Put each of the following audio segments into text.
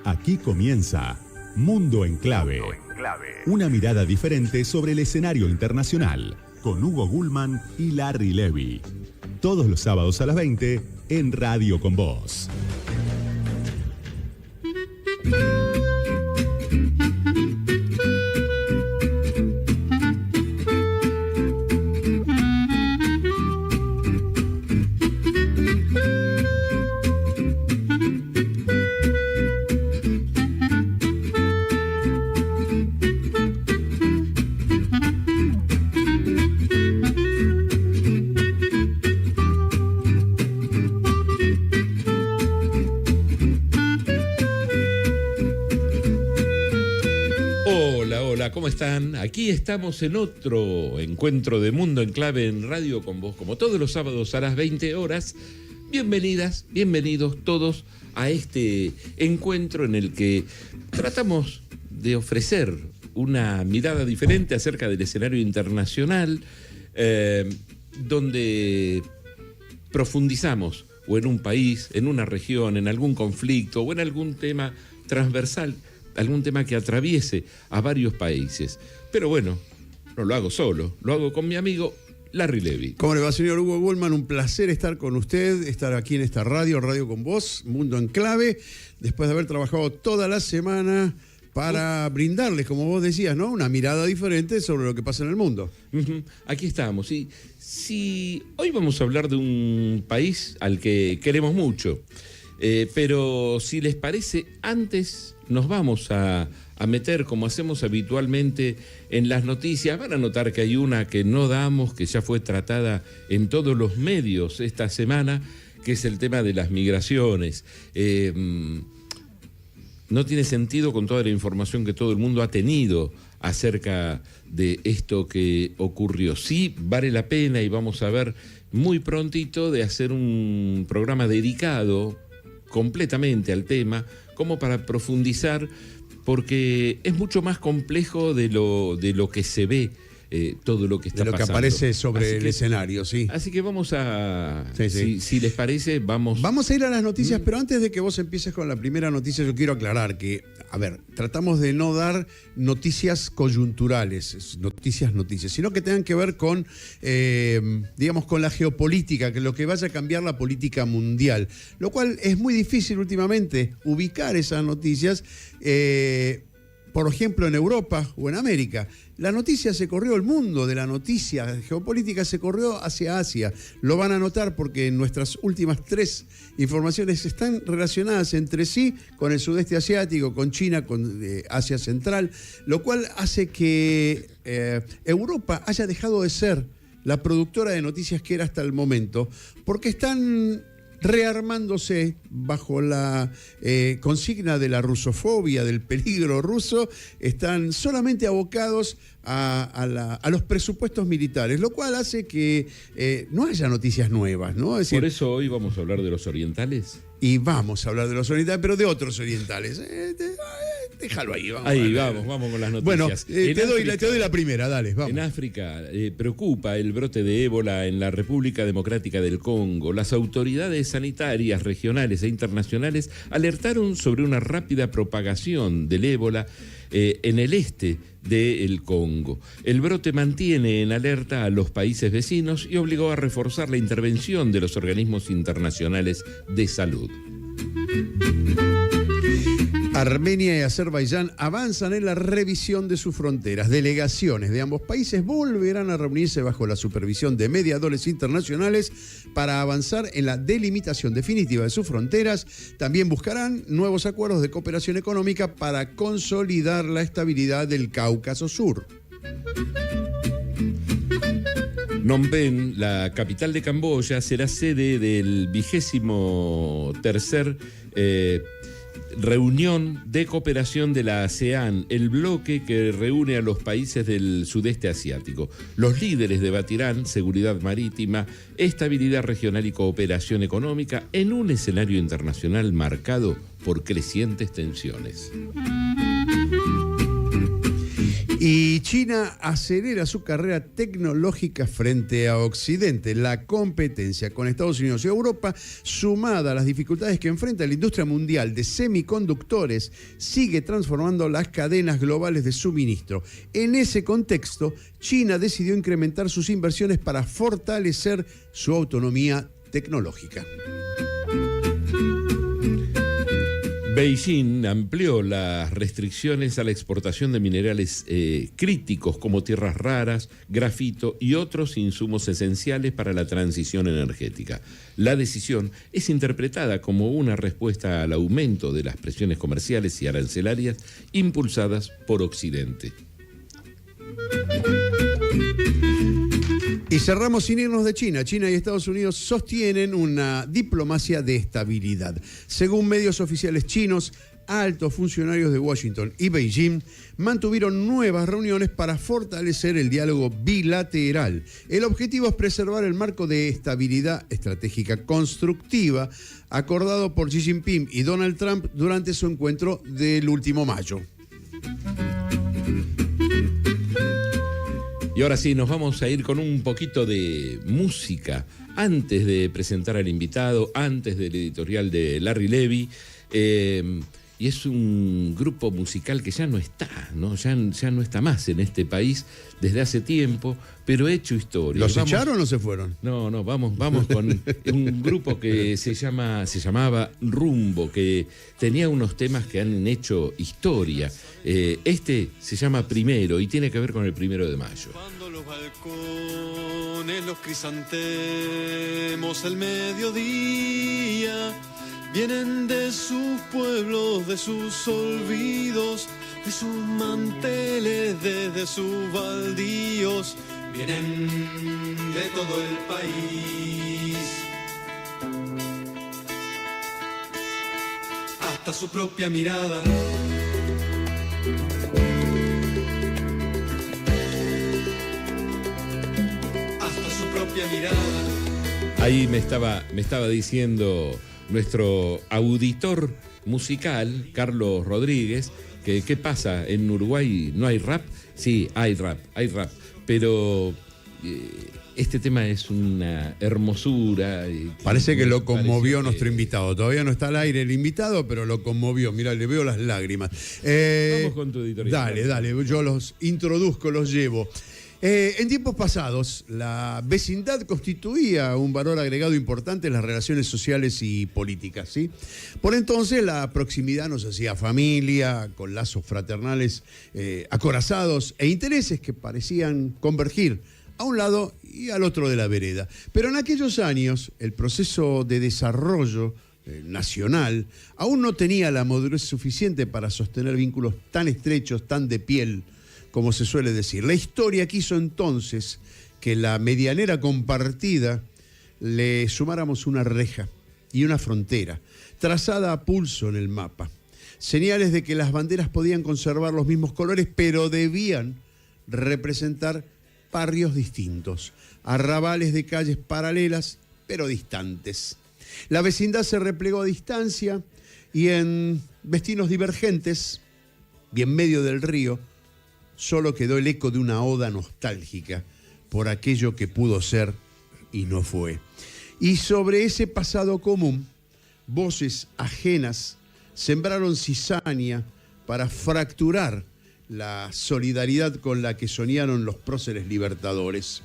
Aquí comienza Mundo en Clave. Una mirada diferente sobre el escenario internacional, con Hugo Gulman y Larry Levy. Todos los sábados a las 20 en Radio Con Vos. ¿Cómo están? Aquí estamos en otro encuentro de Mundo en Clave en Radio Con Vos, como todos los sábados a las 20 horas. Bienvenidas, bienvenidos todos a este encuentro en el que tratamos de ofrecer una mirada diferente acerca del escenario internacional, donde profundizamos o en un país, en una región, en algún conflicto o en algún tema transversal, algún tema que atraviese a varios países. Pero bueno, no lo hago solo, lo hago con mi amigo Larry Levy. ¿Cómo le va, señor Hugo Gulman? Un placer estar con usted, estar aquí en esta Radio Con Vos, Mundo en Clave, después de haber trabajado toda la semana para brindarles, como vos decías, ¿no?, una mirada diferente sobre lo que pasa en el mundo. Aquí estamos. Y si hoy vamos a hablar de un país al que queremos mucho, pero si les parece, antes nos vamos a meter, como hacemos habitualmente, en las noticias. Van a notar que hay una que no damos, que ya fue tratada en todos los medios esta semana, que es el tema de las migraciones. No tiene sentido con toda la información que todo el mundo ha tenido acerca de esto que ocurrió. Sí, vale la pena, y vamos a ver muy prontito de hacer un programa dedicado completamente al tema, como para profundizar, porque es mucho más complejo de lo que se ve, todo lo que está pasando. De lo que aparece sobre el escenario, sí. Así que vamos a... Sí. Si les parece, vamos a ir a las noticias, pero antes de que vos empieces con la primera noticia, yo quiero aclarar que, tratamos de no dar noticias coyunturales, noticias, sino que tengan que ver con, con la geopolítica, que lo que vaya a cambiar la política mundial, lo cual es muy difícil últimamente ubicar esas noticias, por ejemplo, en Europa o en América. La noticia se corrió, el mundo de la noticia geopolítica se corrió hacia Asia. Lo van a notar porque nuestras últimas 3 informaciones están relacionadas entre sí con el sudeste asiático, con China, con Asia Central, lo cual hace que Europa haya dejado de ser la productora de noticias que era hasta el momento, porque están rearmándose bajo la consigna de la rusofobia, del peligro ruso. Están solamente abocados a los presupuestos militares, lo cual hace que no haya noticias nuevas, ¿no? Es decir, por eso hoy vamos a hablar de los orientales. Y vamos a hablar de los orientales, pero de otros orientales. Déjalo ahí, vamos con las noticias. Bueno, te doy la primera, dale, vamos. En África preocupa el brote de ébola en la República Democrática del Congo. Las autoridades sanitarias regionales e internacionales alertaron sobre una rápida propagación del ébola en el este del Congo. El brote mantiene en alerta a los países vecinos y obligó a reforzar la intervención de los organismos internacionales de salud. Armenia y Azerbaiyán avanzan en la revisión de sus fronteras. Delegaciones de ambos países volverán a reunirse bajo la supervisión de mediadores internacionales para avanzar en la delimitación definitiva de sus fronteras. También buscarán nuevos acuerdos de cooperación económica para consolidar la estabilidad del Cáucaso Sur. Phnom Penh, la capital de Camboya, será sede del 23º reunión de cooperación de la ASEAN, el bloque que reúne a los países del sudeste asiático. Los líderes debatirán seguridad marítima, estabilidad regional y cooperación económica en un escenario internacional marcado por crecientes tensiones. Y China acelera su carrera tecnológica frente a Occidente. La competencia con Estados Unidos y Europa, sumada a las dificultades que enfrenta la industria mundial de semiconductores, sigue transformando las cadenas globales de suministro. En ese contexto, China decidió incrementar sus inversiones para fortalecer su autonomía tecnológica. Beijing amplió las restricciones a la exportación de minerales críticos como tierras raras, grafito y otros insumos esenciales para la transición energética. La decisión es interpretada como una respuesta al aumento de las presiones comerciales y arancelarias impulsadas por Occidente. Y cerramos sin irnos de China. China y Estados Unidos sostienen una diplomacia de estabilidad. Según medios oficiales chinos, altos funcionarios de Washington y Beijing mantuvieron nuevas reuniones para fortalecer el diálogo bilateral. El objetivo es preservar el marco de estabilidad estratégica constructiva acordado por Xi Jinping y Donald Trump durante su encuentro del último mayo. Y ahora sí, nos vamos a ir con un poquito de música. Antes de presentar al invitado, antes del editorial de Larry Levy, y es un grupo musical que ya no está, ¿no? Ya no está más en este país desde hace tiempo, pero ha hecho historia. ¿Los echaron o se fueron? No, vamos con un grupo que se llamaba Rumbo, que tenía unos temas que han hecho historia. Este se llama Primero y tiene que ver con el 1 de mayo. Cuando los balcones, los crisantemos, el mediodía vienen de sus pueblos, de sus olvidos, de sus manteles, desde sus baldíos, vienen de todo el país, hasta su propia mirada. Hasta su propia mirada. Ahí me estaba diciendo nuestro auditor musical, Carlos Rodríguez, que qué pasa, en Uruguay no hay rap. Sí, hay rap, pero este tema es una hermosura. Parece que lo conmovió nuestro invitado. Todavía no está al aire el invitado, pero lo conmovió. Mira, le veo las lágrimas. Vamos con tu editorial. Dale, yo los introduzco, los llevo. En tiempos pasados, la vecindad constituía un valor agregado importante en las relaciones sociales y políticas, ¿sí? Por entonces, la proximidad nos hacía familia, con lazos fraternales acorazados e intereses que parecían convergir a un lado y al otro de la vereda. Pero en aquellos años, el proceso de desarrollo nacional aún no tenía la madurez suficiente para sostener vínculos tan estrechos, tan de piel, como se suele decir. La historia quiso entonces que la medianera compartida le sumáramos una reja y una frontera, trazada a pulso en el mapa. Señales de que las banderas podían conservar los mismos colores, pero debían representar barrios distintos, arrabales de calles paralelas, pero distantes. La vecindad se replegó a distancia y en destinos divergentes, y en medio del río, solo quedó el eco de una oda nostálgica por aquello que pudo ser y no fue. Y sobre ese pasado común, voces ajenas sembraron cizaña para fracturar la solidaridad con la que soñaron los próceres libertadores.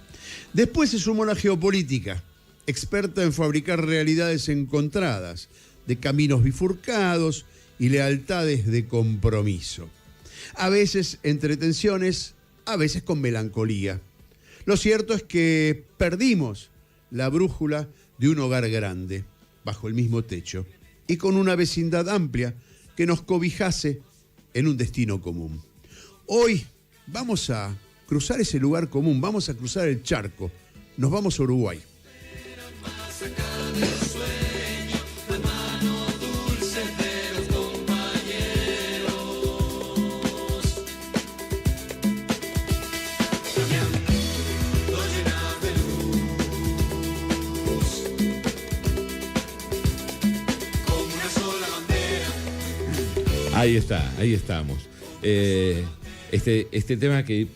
Después se sumó la geopolítica, experta en fabricar realidades encontradas, de caminos bifurcados y lealtades de compromiso. A veces entre tensiones, a veces con melancolía. Lo cierto es que perdimos la brújula de un hogar grande, bajo el mismo techo, y con una vecindad amplia que nos cobijase en un destino común. Hoy vamos a cruzar ese lugar común, vamos a cruzar el charco, nos vamos a Uruguay. Ahí estamos. Este tema que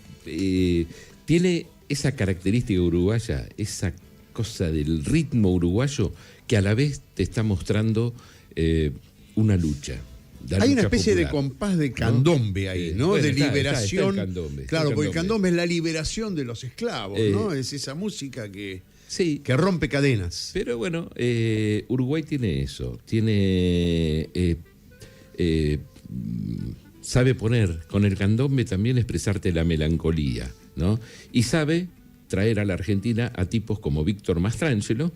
tiene esa característica uruguaya, esa cosa del ritmo uruguayo, que a la vez te está mostrando una lucha. Hay una especie popular, de compás de candombe ahí, ¿no? Bueno, de está liberación. el candombe, claro, porque el candombe candombe es la liberación de los esclavos, ¿no? Es esa música que rompe cadenas. Pero bueno, Uruguay tiene eso, tiene sabe poner con el candombe también expresarte la melancolía, ¿no? Y sabe traer a la Argentina a tipos como Víctor Mastrangelo,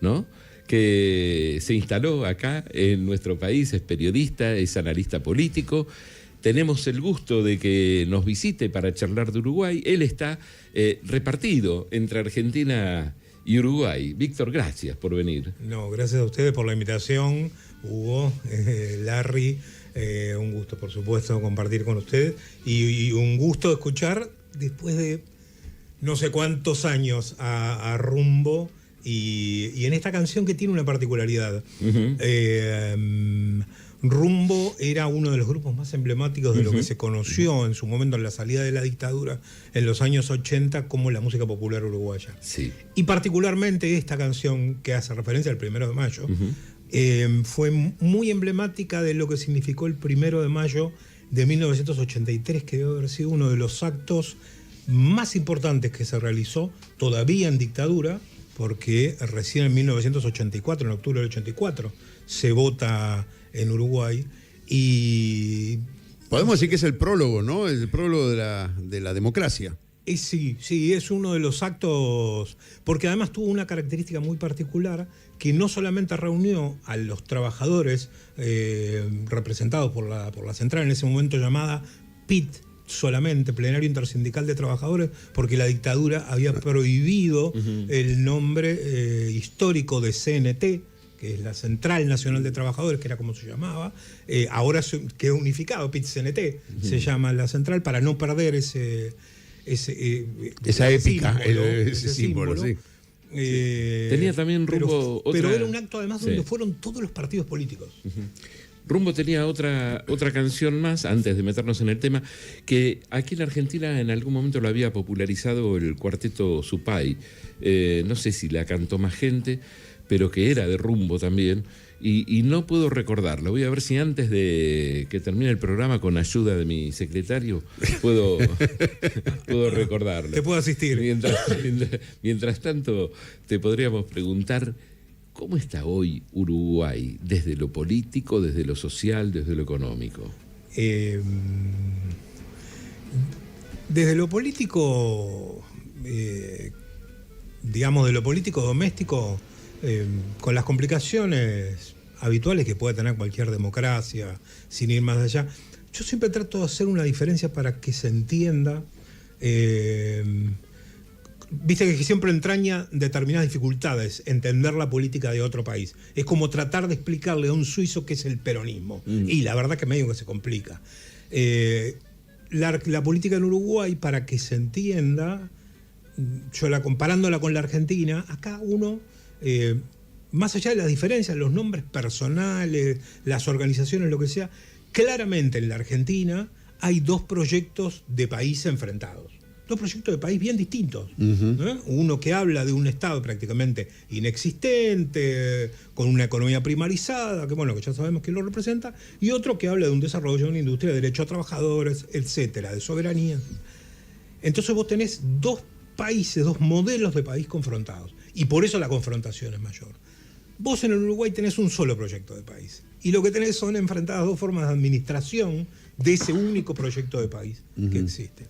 ¿no? Que se instaló acá en nuestro país, es periodista, es analista político. Tenemos el gusto de que nos visite para charlar de Uruguay. Él está repartido entre Argentina y Uruguay. Víctor, gracias por venir. No, gracias a ustedes por la invitación, Hugo, Larry. Un gusto, por supuesto, compartir con ustedes. Y un gusto escuchar, después de no sé cuántos años, a Rumbo. Y en esta canción que tiene una particularidad. Rumbo era uno de los grupos más emblemáticos de lo que se conoció en su momento en la salida de la dictadura en los años 80 como la música popular uruguaya. Sí. Y particularmente esta canción que hace referencia al 1 de mayo fue muy emblemática de lo que significó el 1 de mayo de 1983, que debe haber sido uno de los actos más importantes que se realizó todavía en dictadura, porque recién en 1984, en octubre del 84, se vota en Uruguay y... Podemos decir que es el prólogo, ¿no? Es el prólogo de la democracia. Sí, es uno de los actos, porque además tuvo una característica muy particular, que no solamente reunió a los trabajadores representados por la central en ese momento llamada PIT, solamente, Plenario Intersindical de Trabajadores, porque la dictadura había prohibido el nombre histórico de CNT, que es la Central Nacional de Trabajadores, que era como se llamaba. Ahora quedó unificado, PIT-CNT, se llama la central, para no perder esa épica, ese símbolo, sí. Tenía también Rumbo pero era un acto además donde fueron todos los partidos políticos. Rumbo tenía otra canción más, antes de meternos en el tema, que aquí en Argentina en algún momento lo había popularizado el cuarteto Supay. No sé si la cantó más gente, pero que era de Rumbo también. Y no puedo recordarlo. Voy a ver si antes de que termine el programa, con ayuda de mi secretario, puedo recordarlo. Te puedo asistir. Mientras tanto, te podríamos preguntar, ¿cómo está hoy Uruguay? Desde lo político, desde lo social, desde lo económico. Desde lo político, digamos, de lo político doméstico, con las complicaciones habituales que puede tener cualquier democracia, sin ir más allá, yo siempre trato de hacer una diferencia para que se entienda. Viste que siempre entraña determinadas dificultades entender la política de otro país. Es como tratar de explicarle a un suizo qué es el peronismo. Y la verdad que medio que se complica. La política en Uruguay, para que se entienda, comparándola con la Argentina, acá uno, más allá de las diferencias, los nombres personales, las organizaciones, lo que sea, claramente en la Argentina hay dos proyectos de país enfrentados. Dos proyectos de país bien distintos. ¿No? Uno que habla de un Estado prácticamente inexistente, con una economía primarizada, que ya sabemos quién lo representa, y otro que habla de un desarrollo de una industria de derechos a trabajadores, etcétera, de soberanía. Entonces vos tenés dos países, dos modelos de país confrontados, y por eso la confrontación es mayor. Vos en el Uruguay tenés un solo proyecto de país, y lo que tenés son enfrentadas dos formas de administración de ese único proyecto de país que existe.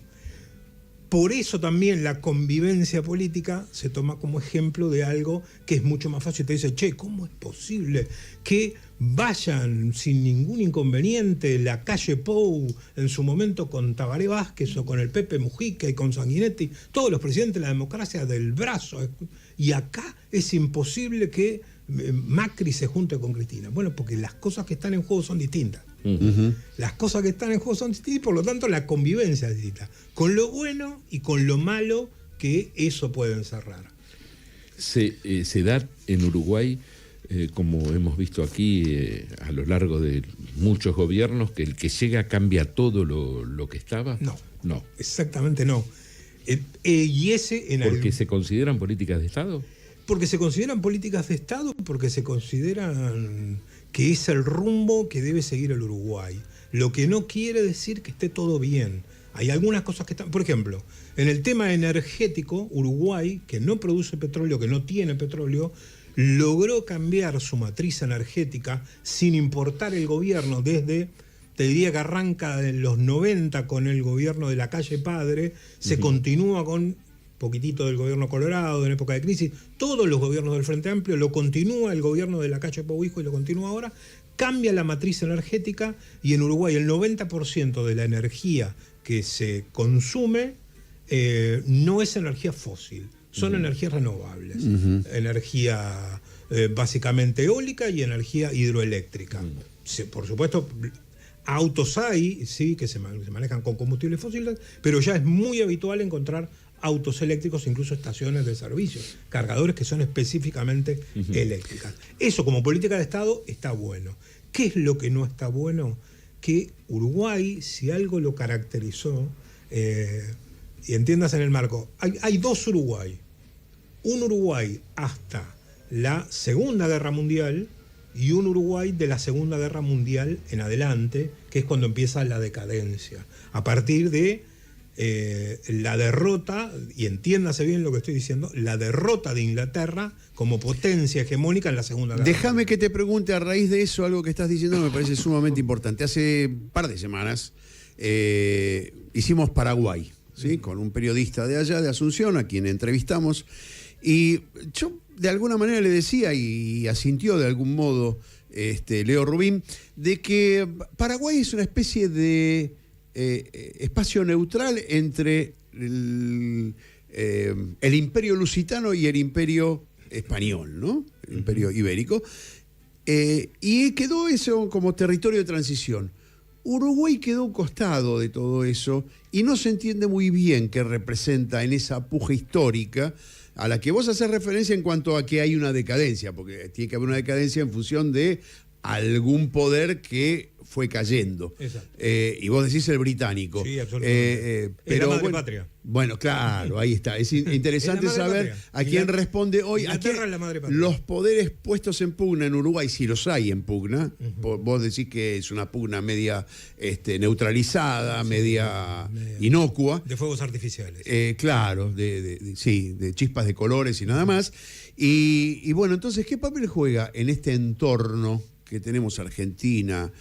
Por eso también la convivencia política se toma como ejemplo de algo que es mucho más fácil. Te dice, ¿cómo es posible que vayan sin ningún inconveniente la calle Pou en su momento con Tabaré Vázquez o con el Pepe Mujica y con Sanguinetti, todos los presidentes de la democracia del brazo? Y acá es imposible que Macri se junte con Cristina. Bueno, porque las cosas que están en juego son distintas. Las cosas que están en juego son distintas y por lo tanto la convivencia es distinta. Con lo bueno y con lo malo que eso puede encerrar. Se da en Uruguay como hemos visto aquí a lo largo de muchos gobiernos, que el que llega cambia todo lo que estaba? No, exactamente no. Y ese ¿Porque se consideran políticas de Estado? Porque se consideran políticas de Estado, porque se consideran que es el rumbo que debe seguir el Uruguay. Lo que no quiere decir que esté todo bien. Hay algunas cosas que están... Por ejemplo, en el tema energético, Uruguay, que no produce petróleo, que no tiene petróleo, logró cambiar su matriz energética sin importar el gobierno desde... Te diría que arranca en los 90 con el gobierno de la calle Padre, se continúa con poquitito del gobierno Colorado en época de crisis, todos los gobiernos del Frente Amplio, lo continúa el gobierno de la calle Pauijo y lo continúa ahora, cambia la matriz energética y en Uruguay el 90% de la energía que se consume no es energía fósil, son energías renovables, energía básicamente eólica y energía hidroeléctrica. Por supuesto, autos hay, sí, que se manejan con combustibles fósiles, pero ya es muy habitual encontrar autos eléctricos, incluso estaciones de servicio, cargadores que son específicamente eléctricas. Eso como política de Estado está bueno. ¿Qué es lo que no está bueno? Que Uruguay, si algo lo caracterizó, y entiendas en el marco, hay dos Uruguay. Un Uruguay hasta la Segunda Guerra Mundial y un Uruguay de la Segunda Guerra Mundial en adelante, que es cuando empieza la decadencia. A partir de la derrota, y entiéndase bien lo que estoy diciendo, la derrota de Inglaterra como potencia hegemónica en la Segunda Guerra Mundial. Déjame que te pregunte a raíz de eso algo que estás diciendo que me parece sumamente importante. Hace un par de semanas hicimos Paraguay, ¿sí? Con un periodista de allá, de Asunción, a quien entrevistamos, y yo de alguna manera le decía, y asintió de algún modo Leo Rubín, de que Paraguay es una especie de espacio neutral entre el imperio lusitano y el imperio español, ¿no? El imperio ibérico. Y quedó eso como territorio de transición. Uruguay quedó a un costado de todo eso y no se entiende muy bien qué representa en esa puja histórica a la que vos haces referencia en cuanto a que hay una decadencia, porque tiene que haber una decadencia en función de algún poder que fue cayendo. Y vos decís el británico. Sí, absolutamente. Pero es la madre bueno, patria. Bueno, claro, ahí está. Es interesante saber patria. A quién responde hoy. A quién, la madre patria. Los poderes puestos en pugna en Uruguay, si los hay en pugna, vos decís que es una pugna media neutralizada, media inocua. De fuegos artificiales. Claro, de chispas de colores y nada más. Y bueno, entonces, ¿qué papel juega en este entorno que tenemos Argentina,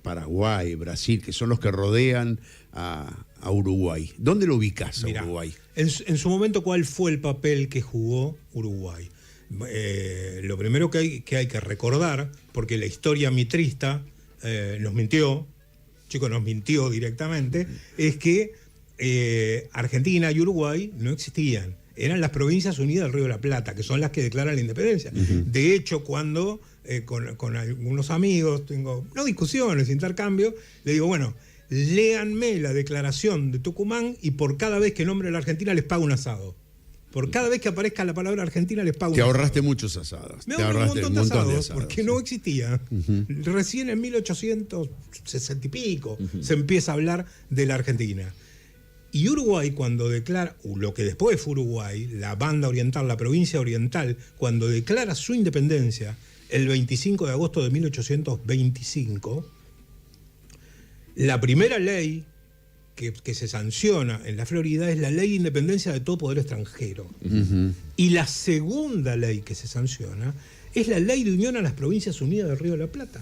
Paraguay, Brasil, que son los que rodean a Uruguay? ¿Dónde lo ubicás a Uruguay? En su momento, ¿cuál fue el papel que jugó Uruguay? Lo primero que hay que recordar, porque la historia mitrista nos mintió, nos mintió directamente, es que Argentina y Uruguay no existían. Eran las Provincias Unidas del Río de la Plata, que son las que declaran la independencia. De hecho, cuando con algunos amigos tengo, no discusiones, intercambios, le digo, bueno, léanme la declaración de Tucumán y por cada vez que nombre a la Argentina les pago un asado. Por cada vez que aparezca la palabra Argentina les pago un asado. Te ahorraste muchos asados. Me ahorraste un montón de asados, porque no existía. Recién en 1860 y pico se empieza a hablar de la Argentina. Y Uruguay, cuando declara, lo que después fue Uruguay, la banda oriental, la provincia oriental, cuando declara su independencia el 25 de agosto de 1825, la primera ley que se sanciona en la Florida es la Ley de Independencia de todo poder extranjero. Y la segunda ley que se sanciona es la Ley de Unión a las Provincias Unidas del Río de la Plata.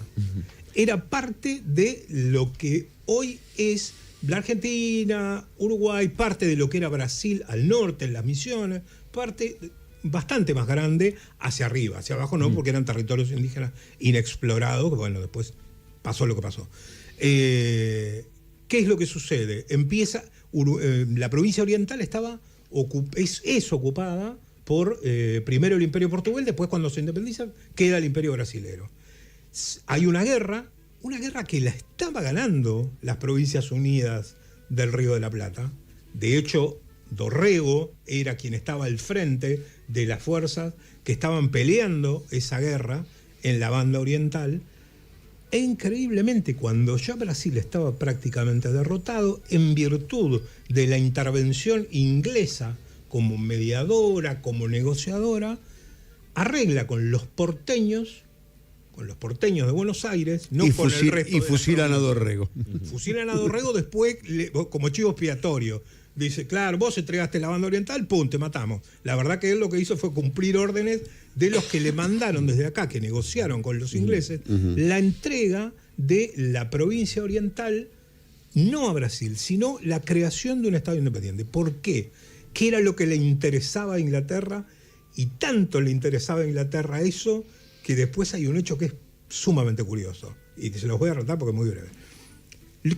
Era parte de lo que hoy es la Argentina, Uruguay, parte de lo que era Brasil al norte, en las Misiones, parte bastante más grande hacia arriba, hacia abajo no, porque eran territorios indígenas inexplorados, que bueno, después pasó lo que pasó. ¿Qué es lo que sucede? Empieza, la provincia oriental es ocupada por primero el Imperio Portugués, después cuando se independiza queda el Imperio Brasilero. Hay una guerra que la estaba ganando las Provincias Unidas del Río de la Plata. De hecho, Dorrego era quien estaba al frente de las fuerzas que estaban peleando esa guerra en la banda oriental. E increíblemente, cuando ya Brasil estaba prácticamente derrotado, en virtud de la intervención inglesa como mediadora, como negociadora, arregla con los porteños de Buenos Aires, no con el resto. Y fusilan a Dorrego. Fusilan a Dorrego después como chivo expiatorio. Dice, claro, vos entregaste la banda oriental, pum, te matamos. La verdad que él lo que hizo fue cumplir órdenes de los que le mandaron desde acá, que negociaron con los ingleses, la entrega de la provincia oriental, no a Brasil, sino la creación de un Estado independiente. ¿Por qué? ¿Qué era lo que le interesaba a Inglaterra? Y tanto le interesaba a Inglaterra eso, que después hay un hecho que es sumamente curioso. Y se los voy a relatar porque es muy breve.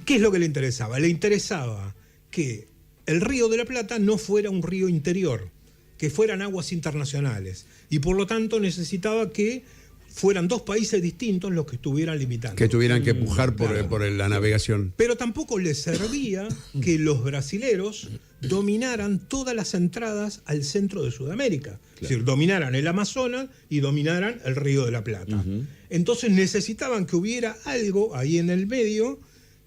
¿Qué es lo que le interesaba? Le interesaba que el Río de la Plata no fuera un río interior, que fueran aguas internacionales. Y por lo tanto necesitaba que fueran dos países distintos los que estuvieran limitando. Que tuvieran que pujar por la navegación. Pero tampoco les servía que los brasileros dominaran todas las entradas al centro de Sudamérica. Claro. Es decir, dominaran el Amazonas y dominaran el Río de la Plata. Entonces necesitaban que hubiera algo ahí en el medio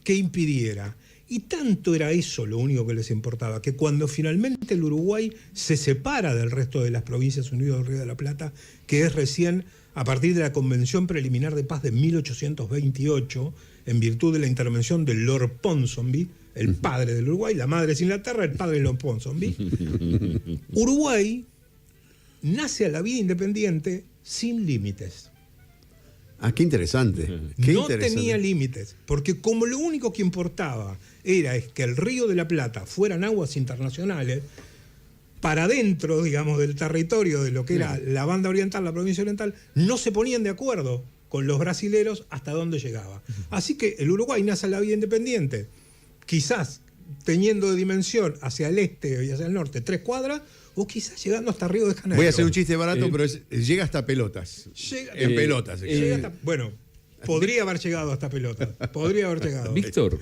que impidiera. Y tanto era eso lo único que les importaba, que cuando finalmente el Uruguay se separa del resto de las provincias unidas del Río de la Plata, que es recién a partir de la Convención Preliminar de Paz de 1828, en virtud de la intervención de Lord Ponsonby, el padre del Uruguay, la madre es Inglaterra, el padre es Lord Ponsonby, Uruguay nace a la vida independiente sin límites. Ah, qué interesante. No tenía límites, porque como lo único que importaba era que el Río de la Plata fueran aguas internacionales, para dentro, digamos, del territorio de lo que era la banda oriental, la provincia oriental, no se ponían de acuerdo con los brasileros hasta dónde llegaba. Así que el Uruguay nace a la vida independiente, quizás teniendo de dimensión hacia el este y hacia el norte 3 cuadras, o quizás llegando hasta Río de Janeiro. Voy a hacer un chiste barato, pero llega hasta Pelotas. En Pelotas. Bueno, podría haber llegado hasta Pelotas. Podría haber llegado. Víctor,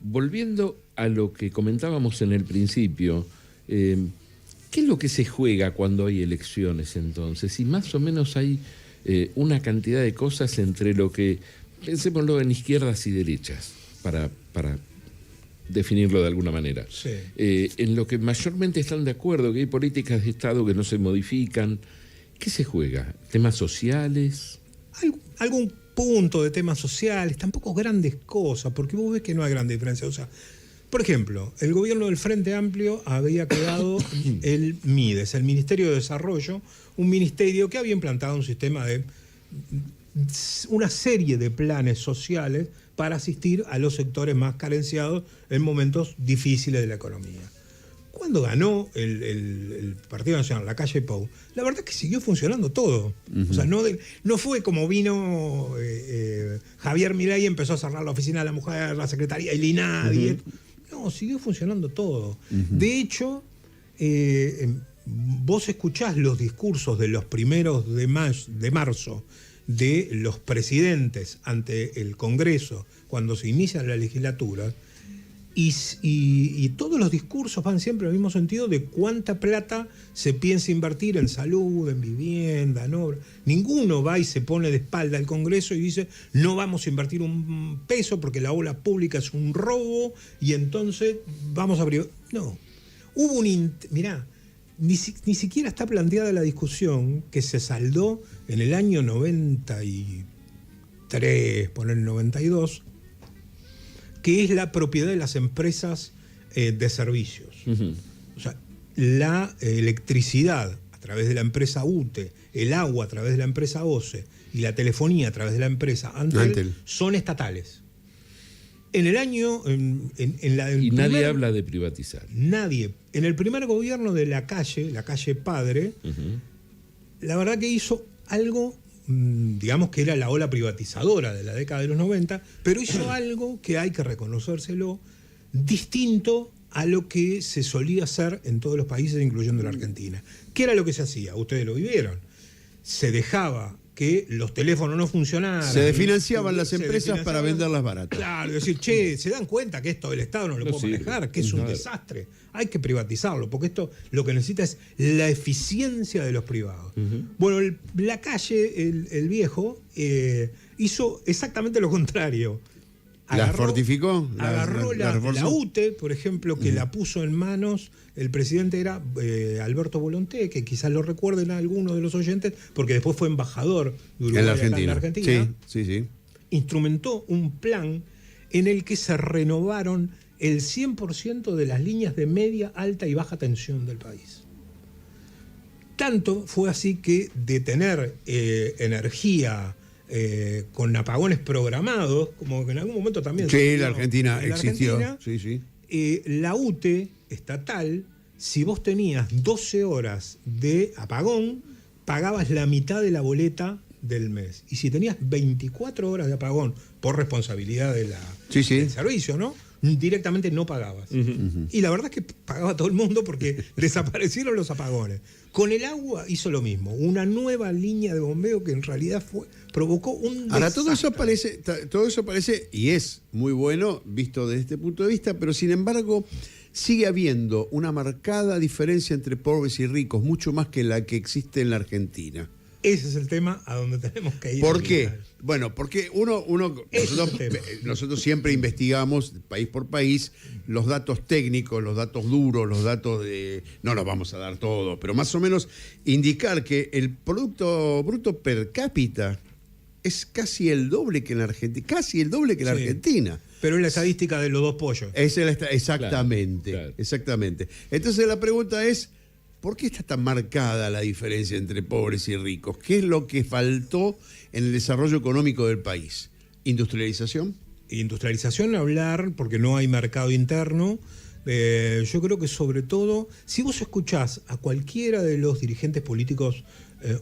volviendo a lo que comentábamos en el principio, ¿qué es lo que se juega cuando hay elecciones entonces? Y más o menos hay una cantidad de cosas entre lo que, pensémoslo en izquierdas y derechas, para definirlo de alguna manera. Sí. En lo que mayormente están de acuerdo, que hay políticas de Estado que no se modifican. ¿Qué se juega? ¿Temas sociales? Algún punto de temas sociales, tampoco grandes cosas, porque vos ves que no hay gran diferencia. O sea, por ejemplo, el gobierno del Frente Amplio había creado el MIDES, el Ministerio de Desarrollo, un ministerio que había implantado un sistema de una serie de planes sociales para asistir a los sectores más carenciados en momentos difíciles de la economía. Cuando ganó el Partido Nacional, la calle Pou, la verdad es que siguió funcionando todo. O sea, no fue como vino Javier Milei y empezó a cerrar la oficina de la mujer, la secretaría, el INADI. No, siguió funcionando todo. De hecho, vos escuchás los discursos de los primeros de marzo de los presidentes ante el Congreso cuando se inicia la legislatura, y todos los discursos van siempre en el mismo sentido de cuánta plata se piensa invertir en salud, en vivienda, en obra. Ninguno va y se pone de espalda al Congreso y dice no vamos a invertir un peso porque la obra pública es un robo y entonces vamos a abrir. No. Hubo mirá, ni siquiera está planteada la discusión que se saldó en el año 93, poner el 92, que es la propiedad de las empresas de servicios. O sea, la electricidad a través de la empresa UTE, el agua a través de la empresa OCE y la telefonía a través de la empresa Antel. Son estatales. En el año... nadie habla de privatizar. Nadie. En el primer gobierno de la calle Padre, la verdad que hizo algo, digamos que era la ola privatizadora de la década de los 90, pero hizo algo que hay que reconocérselo, distinto a lo que se solía hacer en todos los países, incluyendo la Argentina. ¿Qué era lo que se hacía? Ustedes lo vivieron. Se dejaba que los teléfonos no funcionaran. Se desfinanciaban las Se empresas para desfinanciaban. venderlas baratas. Claro, es decir, che, se dan cuenta que esto el Estado no lo No puede sirve. manejar, que es un Claro. desastre. Hay que privatizarlo, porque esto lo que necesita es la eficiencia de los privados. Bueno, Lacalle, el viejo, hizo exactamente lo contrario. ¿Las fortificó? Agarró ¿La reforzó? la UTE, por ejemplo, que la puso en manos, el presidente era Alberto Volonté, que quizás lo recuerden a algunos de los oyentes, porque después fue embajador de Uruguay En la acá en Argentina. la Argentina. Sí. Instrumentó un plan en el que se renovaron el 100% de las líneas de media, alta y baja tensión del país. Tanto fue así que de tener energía con apagones programados, como que en algún momento también... Sí, se dio la Argentina en la existió. Argentina, Sí. la UTE estatal, si vos tenías 12 horas de apagón, pagabas la mitad de la boleta del mes. Y si tenías 24 horas de apagón por responsabilidad de Sí. del servicio, ¿no? Directamente no pagabas. Y la verdad es que pagaba todo el mundo porque desaparecieron los apagones. Con el agua hizo lo mismo, una nueva línea de bombeo que en realidad provocó un Ahora, desastre. todo eso parece, y es muy bueno visto desde este punto de vista, pero sin embargo sigue habiendo una marcada diferencia entre pobres y ricos, mucho más que la que existe en la Argentina. Ese es el tema a donde tenemos que ir. ¿Por qué? Bueno, porque Ese es el tema. nosotros siempre investigamos, país por país, los datos técnicos, los datos duros, los datos de... No nos vamos a dar todo, pero más o menos indicar que el Producto Bruto per cápita es casi el doble que en la Argentina. Casi el doble que en la Sí. Argentina. Pero es la estadística de los dos pollos. Exactamente, Claro. exactamente. Entonces la pregunta es, ¿por qué está tan marcada la diferencia entre pobres y ricos? ¿Qué es lo que faltó en el desarrollo económico del país? ¿Industrialización? Industrialización, hablar, porque no hay mercado interno. Yo creo que sobre todo, si vos escuchás a cualquiera de los dirigentes políticos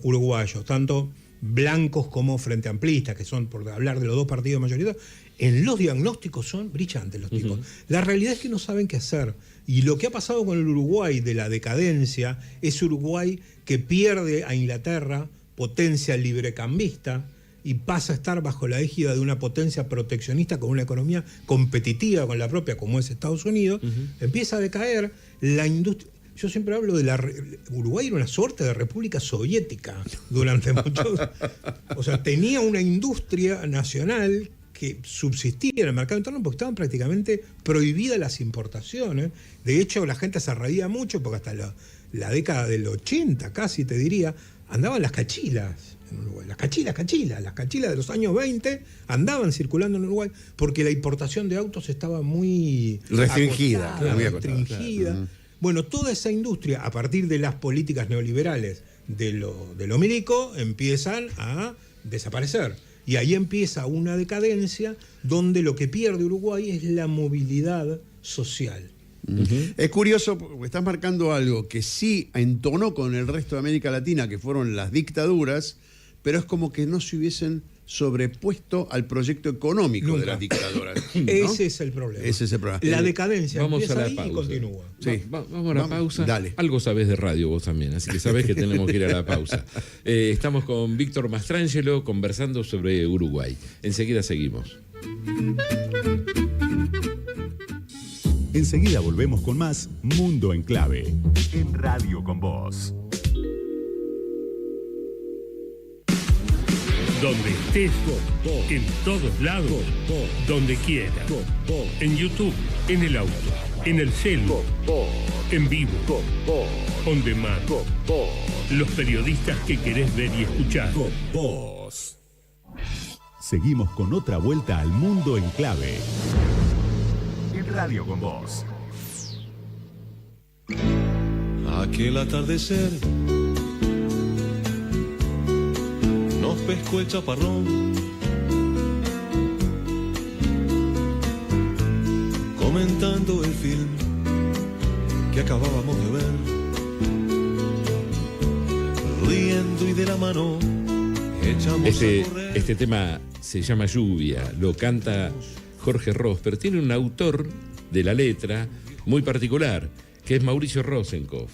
uruguayos, tanto blancos como frente amplistas, que son, por hablar de los dos partidos mayoritarios, en los diagnósticos son brillantes los tipos. La realidad es que no saben qué hacer. Y lo que ha pasado con el Uruguay de la decadencia, es Uruguay que pierde a Inglaterra, potencia librecambista, y pasa a estar bajo la égida de una potencia proteccionista con una economía competitiva con la propia, como es Estados Unidos, empieza a decaer la industria. Yo siempre hablo de Uruguay era una suerte de república soviética durante muchos... O sea, tenía una industria nacional que subsistía en el mercado interno porque estaban prácticamente prohibidas las importaciones. De hecho, la gente se reía mucho porque hasta la década del 80, casi te diría, andaban las cachilas en Uruguay. Las cachilas de los años 20 andaban circulando en Uruguay porque la importación de autos estaba muy Restringida, acotada, muy acotada, restringida. claro. Bueno, toda esa industria, a partir de las políticas neoliberales de lo milico, empiezan a desaparecer. Y ahí empieza una decadencia donde lo que pierde Uruguay es la movilidad social. Es curioso, porque estás marcando algo que sí entonó con el resto de América Latina, que fueron las dictaduras, pero es como que no se hubiesen sobrepuesto al proyecto económico Nunca. de las dictaduras. ¿no? Ese es el problema. Ese es el problema. La decadencia Vamos empieza a la ahí y pausa. continúa. Sí. Vamos a la pausa. Dale. Algo sabés de radio vos también, así que sabés que tenemos que ir a la pausa. Estamos con Víctor Mastrangelo conversando sobre Uruguay. Enseguida seguimos. Enseguida volvemos con más Mundo en Clave en Radio con Vos. Donde estés, en todos lados, donde quieras. En YouTube, en el auto, en el celu, en vivo, on demand. Los periodistas que querés ver y escuchar. Seguimos con otra vuelta al Mundo en Clave en Radio con Vos. Aquel atardecer nos pescó el chaparrón, comentando el film que acabábamos de ver, riendo y de la mano echamos a correr. Este tema se llama Lluvia, lo canta Jorge Ross, pero tiene un autor de la letra muy particular, que es Mauricio Rosenkopf.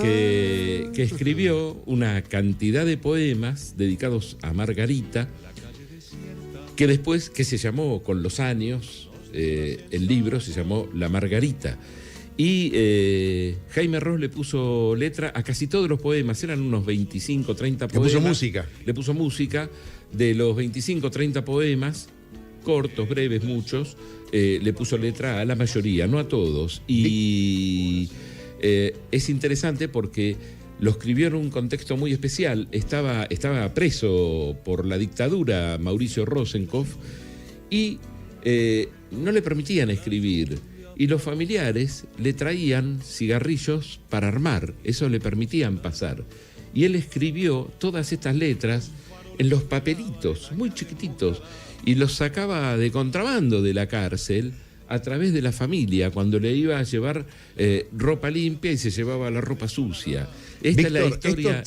que escribió una cantidad de poemas dedicados a Margarita, que después, que se llamó con los años, el libro se llamó La Margarita. Y Jaime Ross le puso letra a casi todos los poemas, eran unos 25, 30 poemas. Le puso música. Le puso música. De los 25, 30 poemas, cortos, breves, muchos, le puso letra a la mayoría, no a todos. Y es interesante porque lo escribió en un contexto muy especial. Estaba preso por la dictadura Mauricio Rosenkopf y no le permitían escribir. Y los familiares le traían cigarrillos para armar, eso le permitían pasar. Y él escribió todas estas letras en los papelitos, muy chiquititos, y los sacaba de contrabando de la cárcel a través de la familia, cuando le iba a llevar ropa limpia y se llevaba la ropa sucia. Esta es la historia.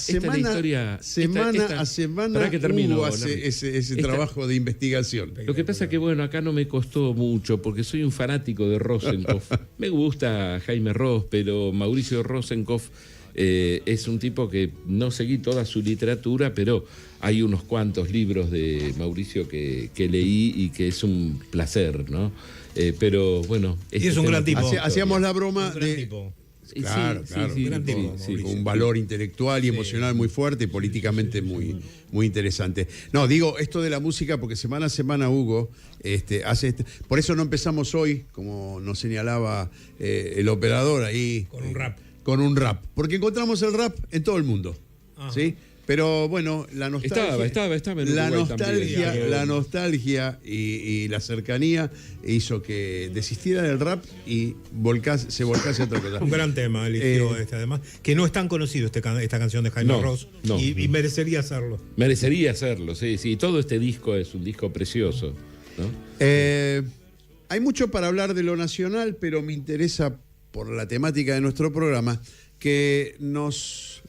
Semana a semana para que termino, Hugo hace ese trabajo de investigación. Lo que pasa que, bueno, acá no me costó mucho, porque soy un fanático de Rosenkopf. Me gusta Jaime Ross, pero Mauricio Rosenkopf es un tipo que no seguí toda su literatura, pero hay unos cuantos libros de Mauricio que leí y que es un placer, ¿no? Pero bueno... Y es un gran tipo. Hacíamos la broma de... Tipo. Claro, Sí, gran tipo, con un valor intelectual y emocional muy fuerte y políticamente muy interesante. No, digo esto de la música porque semana a semana Hugo hace por eso no empezamos hoy, como nos señalaba el operador ahí. Con un rap. Porque encontramos el rap en todo el mundo. Ajá. ¿Sí? Pero bueno, la nostalgia. Estaba en Uruguay la nostalgia y la cercanía hizo que desistiera del rap y se volcase a otra cosa. Un gran tema eligió además, que no es tan conocido esta canción de Jaime Ross y merecería hacerlo. Merecería hacerlo, sí. Todo este disco es un disco precioso, ¿no? Hay mucho para hablar de lo nacional, pero me interesa, por la temática de nuestro programa, que nos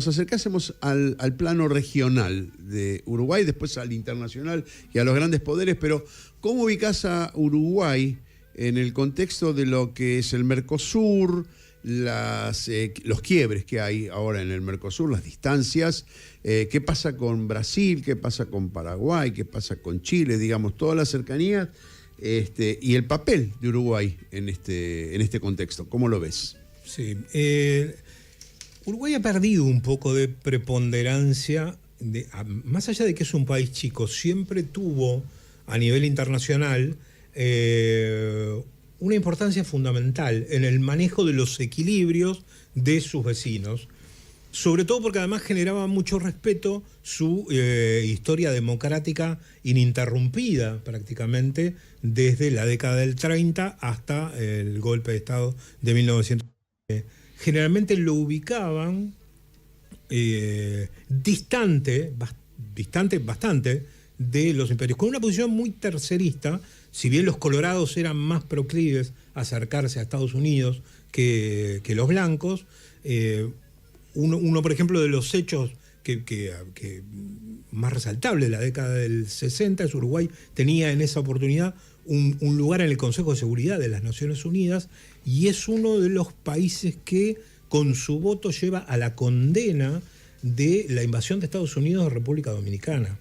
acercásemos al plano regional de Uruguay, después al internacional y a los grandes poderes, pero ¿cómo ubicás a Uruguay en el contexto de lo que es el Mercosur, los quiebres que hay ahora en el Mercosur, las distancias? ¿Qué pasa con Brasil? ¿Qué pasa con Paraguay? ¿Qué pasa con Chile? Digamos, toda la cercanía y el papel de Uruguay en este contexto. ¿Cómo lo ves? Sí, Uruguay ha perdido un poco de preponderancia, más allá de que es un país chico, siempre tuvo a nivel internacional una importancia fundamental en el manejo de los equilibrios de sus vecinos, sobre todo porque además generaba mucho respeto su historia democrática ininterrumpida prácticamente desde la década del 30 hasta el golpe de Estado de 1900. Generalmente lo ubicaban distante bastante de los imperios, con una posición muy tercerista. Si bien los colorados eran más proclives a acercarse a Estados Unidos que los blancos, uno, por ejemplo, de los hechos que más resaltable de la década del 60 es Uruguay tenía en esa oportunidad un lugar en el Consejo de Seguridad de las Naciones Unidas, y es uno de los países que con su voto lleva a la condena de la invasión de Estados Unidos de República Dominicana.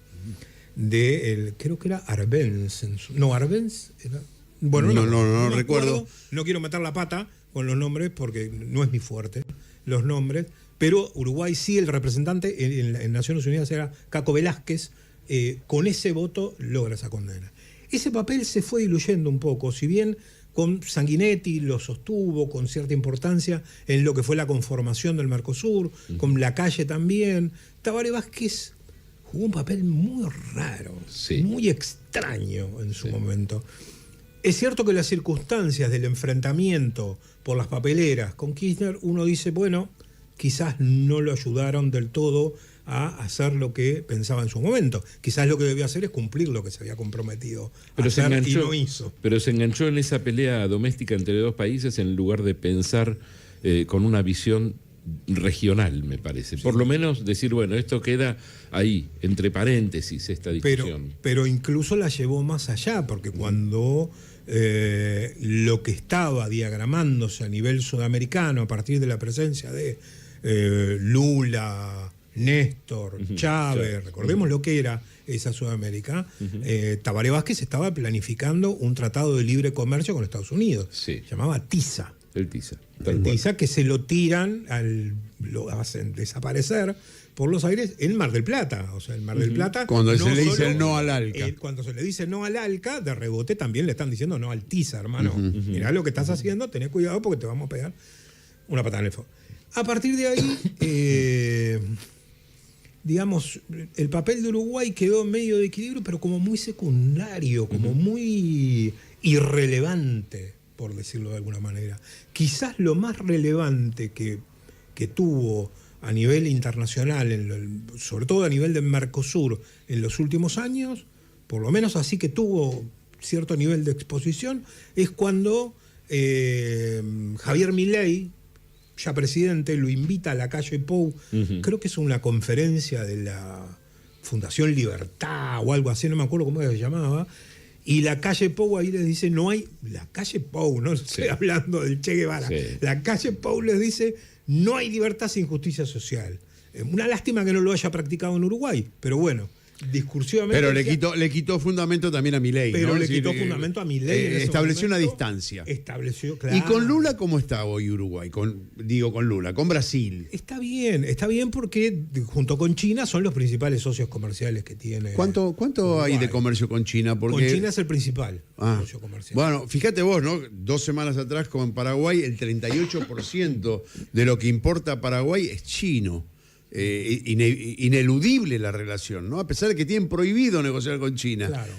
Creo que era Arbenz. Arbenz era... Bueno, no recuerdo. No quiero meter la pata con los nombres porque no es mi fuerte, los nombres. Pero Uruguay sí, el representante en Naciones Unidas era Caco Velázquez. Con ese voto logra esa condena. Ese papel se fue diluyendo un poco, si bien con Sanguinetti lo sostuvo con cierta importancia en lo que fue la conformación del Mercosur, con Lacalle también. Tabaré Vázquez jugó un papel muy raro, muy extraño en su momento. Es cierto que las circunstancias del enfrentamiento por las papeleras con Kirchner, uno dice, bueno, quizás no lo ayudaron del todo a hacer lo que pensaba en su momento. Quizás lo que debía hacer es cumplir lo que se había comprometido a hacer y no hizo. Pero se enganchó en esa pelea doméstica entre dos países en lugar de pensar con una visión regional, me parece. Por lo menos decir, bueno, esto queda ahí, entre paréntesis, esta discusión. Pero incluso la llevó más allá, porque cuando lo que estaba diagramándose a nivel sudamericano a partir de la presencia de Lula, Néstor, Chávez, recordemos lo que era esa Sudamérica, Tabaré Vázquez estaba planificando un tratado de libre comercio con Estados Unidos. Sí. Se llamaba TISA. El TISA. El TISA, que se lo tiran, lo hacen desaparecer por los aires en Mar del Plata. O sea, en Mar del Plata. Cuando no se le dice solo, el no al ALCA. Cuando se le dice no al ALCA, de rebote también le están diciendo no al TISA, hermano. Mirá lo que estás haciendo, tenés cuidado porque te vamos a pegar una patada en el fondo. A partir de ahí, digamos, el papel de Uruguay quedó en medio de equilibrio, pero como muy secundario, como muy irrelevante, por decirlo de alguna manera. Quizás lo más relevante que tuvo a nivel internacional, sobre todo a nivel de Mercosur, en los últimos años, por lo menos así que tuvo cierto nivel de exposición, es cuando Javier Milei, ya presidente, lo invita a la calle Pou, creo que es una conferencia de la Fundación Libertad o algo así, no me acuerdo cómo se llamaba, y la calle Pou ahí les dice, no hay, la calle Pou, no estoy hablando del Che Guevara, la calle Pou les dice, no hay libertad sin justicia social. Una lástima que no lo haya practicado en Uruguay, pero bueno, discursivamente... Pero le quitó fundamento también a Milei. Pero ¿no? le quitó fundamento a Milei. Estableció una distancia. Estableció, claro. ¿Y con Lula cómo está hoy Uruguay? Con Lula, con Brasil. Está bien porque junto con China son los principales socios comerciales que tiene. ¿Cuánto hay de comercio con China? Porque... Con China es el principal socio comercial. Bueno, fíjate vos, ¿no? 2 semanas atrás con Paraguay, el 38% de lo que importa Paraguay es chino. Ineludible la relación, ¿no? A pesar de que tienen prohibido negociar con China. Claro.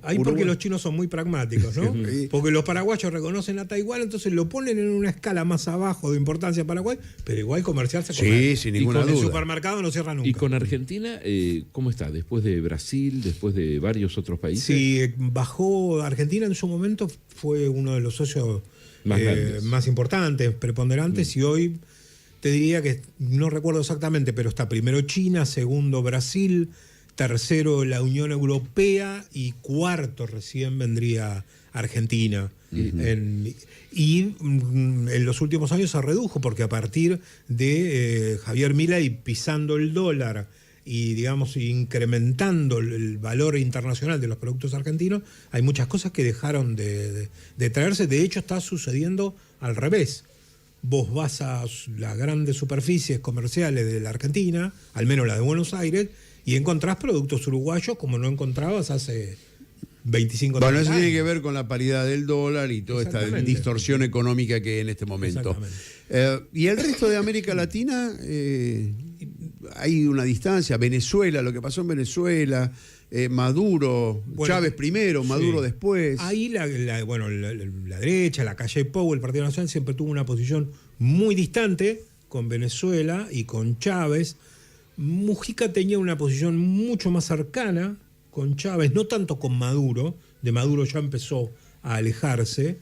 Ahí porque los chinos son muy pragmáticos, ¿no? Porque los paraguayos reconocen a Taiwán, entonces lo ponen en una escala más abajo de importancia a Paraguay, pero igual comerciarse con Sí, sin ninguna duda. El supermercado no cierra nunca. ¿Y con Argentina cómo está? Después de Brasil, después de varios otros países. Sí, bajó. Argentina en su momento fue uno de los socios más importantes, preponderantes, y hoy te diría que no recuerdo exactamente, pero está primero China, segundo Brasil, tercero la Unión Europea y cuarto recién vendría Argentina. Y en los últimos años se redujo porque a partir de Javier Milei pisando el dólar y digamos incrementando el valor internacional de los productos argentinos, hay muchas cosas que dejaron de traerse. De hecho está sucediendo al revés. Vos vas a las grandes superficies comerciales de la Argentina, al menos la de Buenos Aires, y encontrás productos uruguayos como no encontrabas hace 25 años. Bueno, eso tiene que ver con la paridad del dólar y toda esta distorsión económica que hay en este momento. Y el resto de América Latina, hay una distancia. Venezuela, lo que pasó en Venezuela, Maduro, Chávez primero, Maduro después. Ahí la derecha, la calle Pou, el Partido Nacional siempre tuvo una posición muy distante con Venezuela y con Chávez. Mujica tenía una posición mucho más cercana con Chávez, no tanto con Maduro. De Maduro ya empezó a alejarse.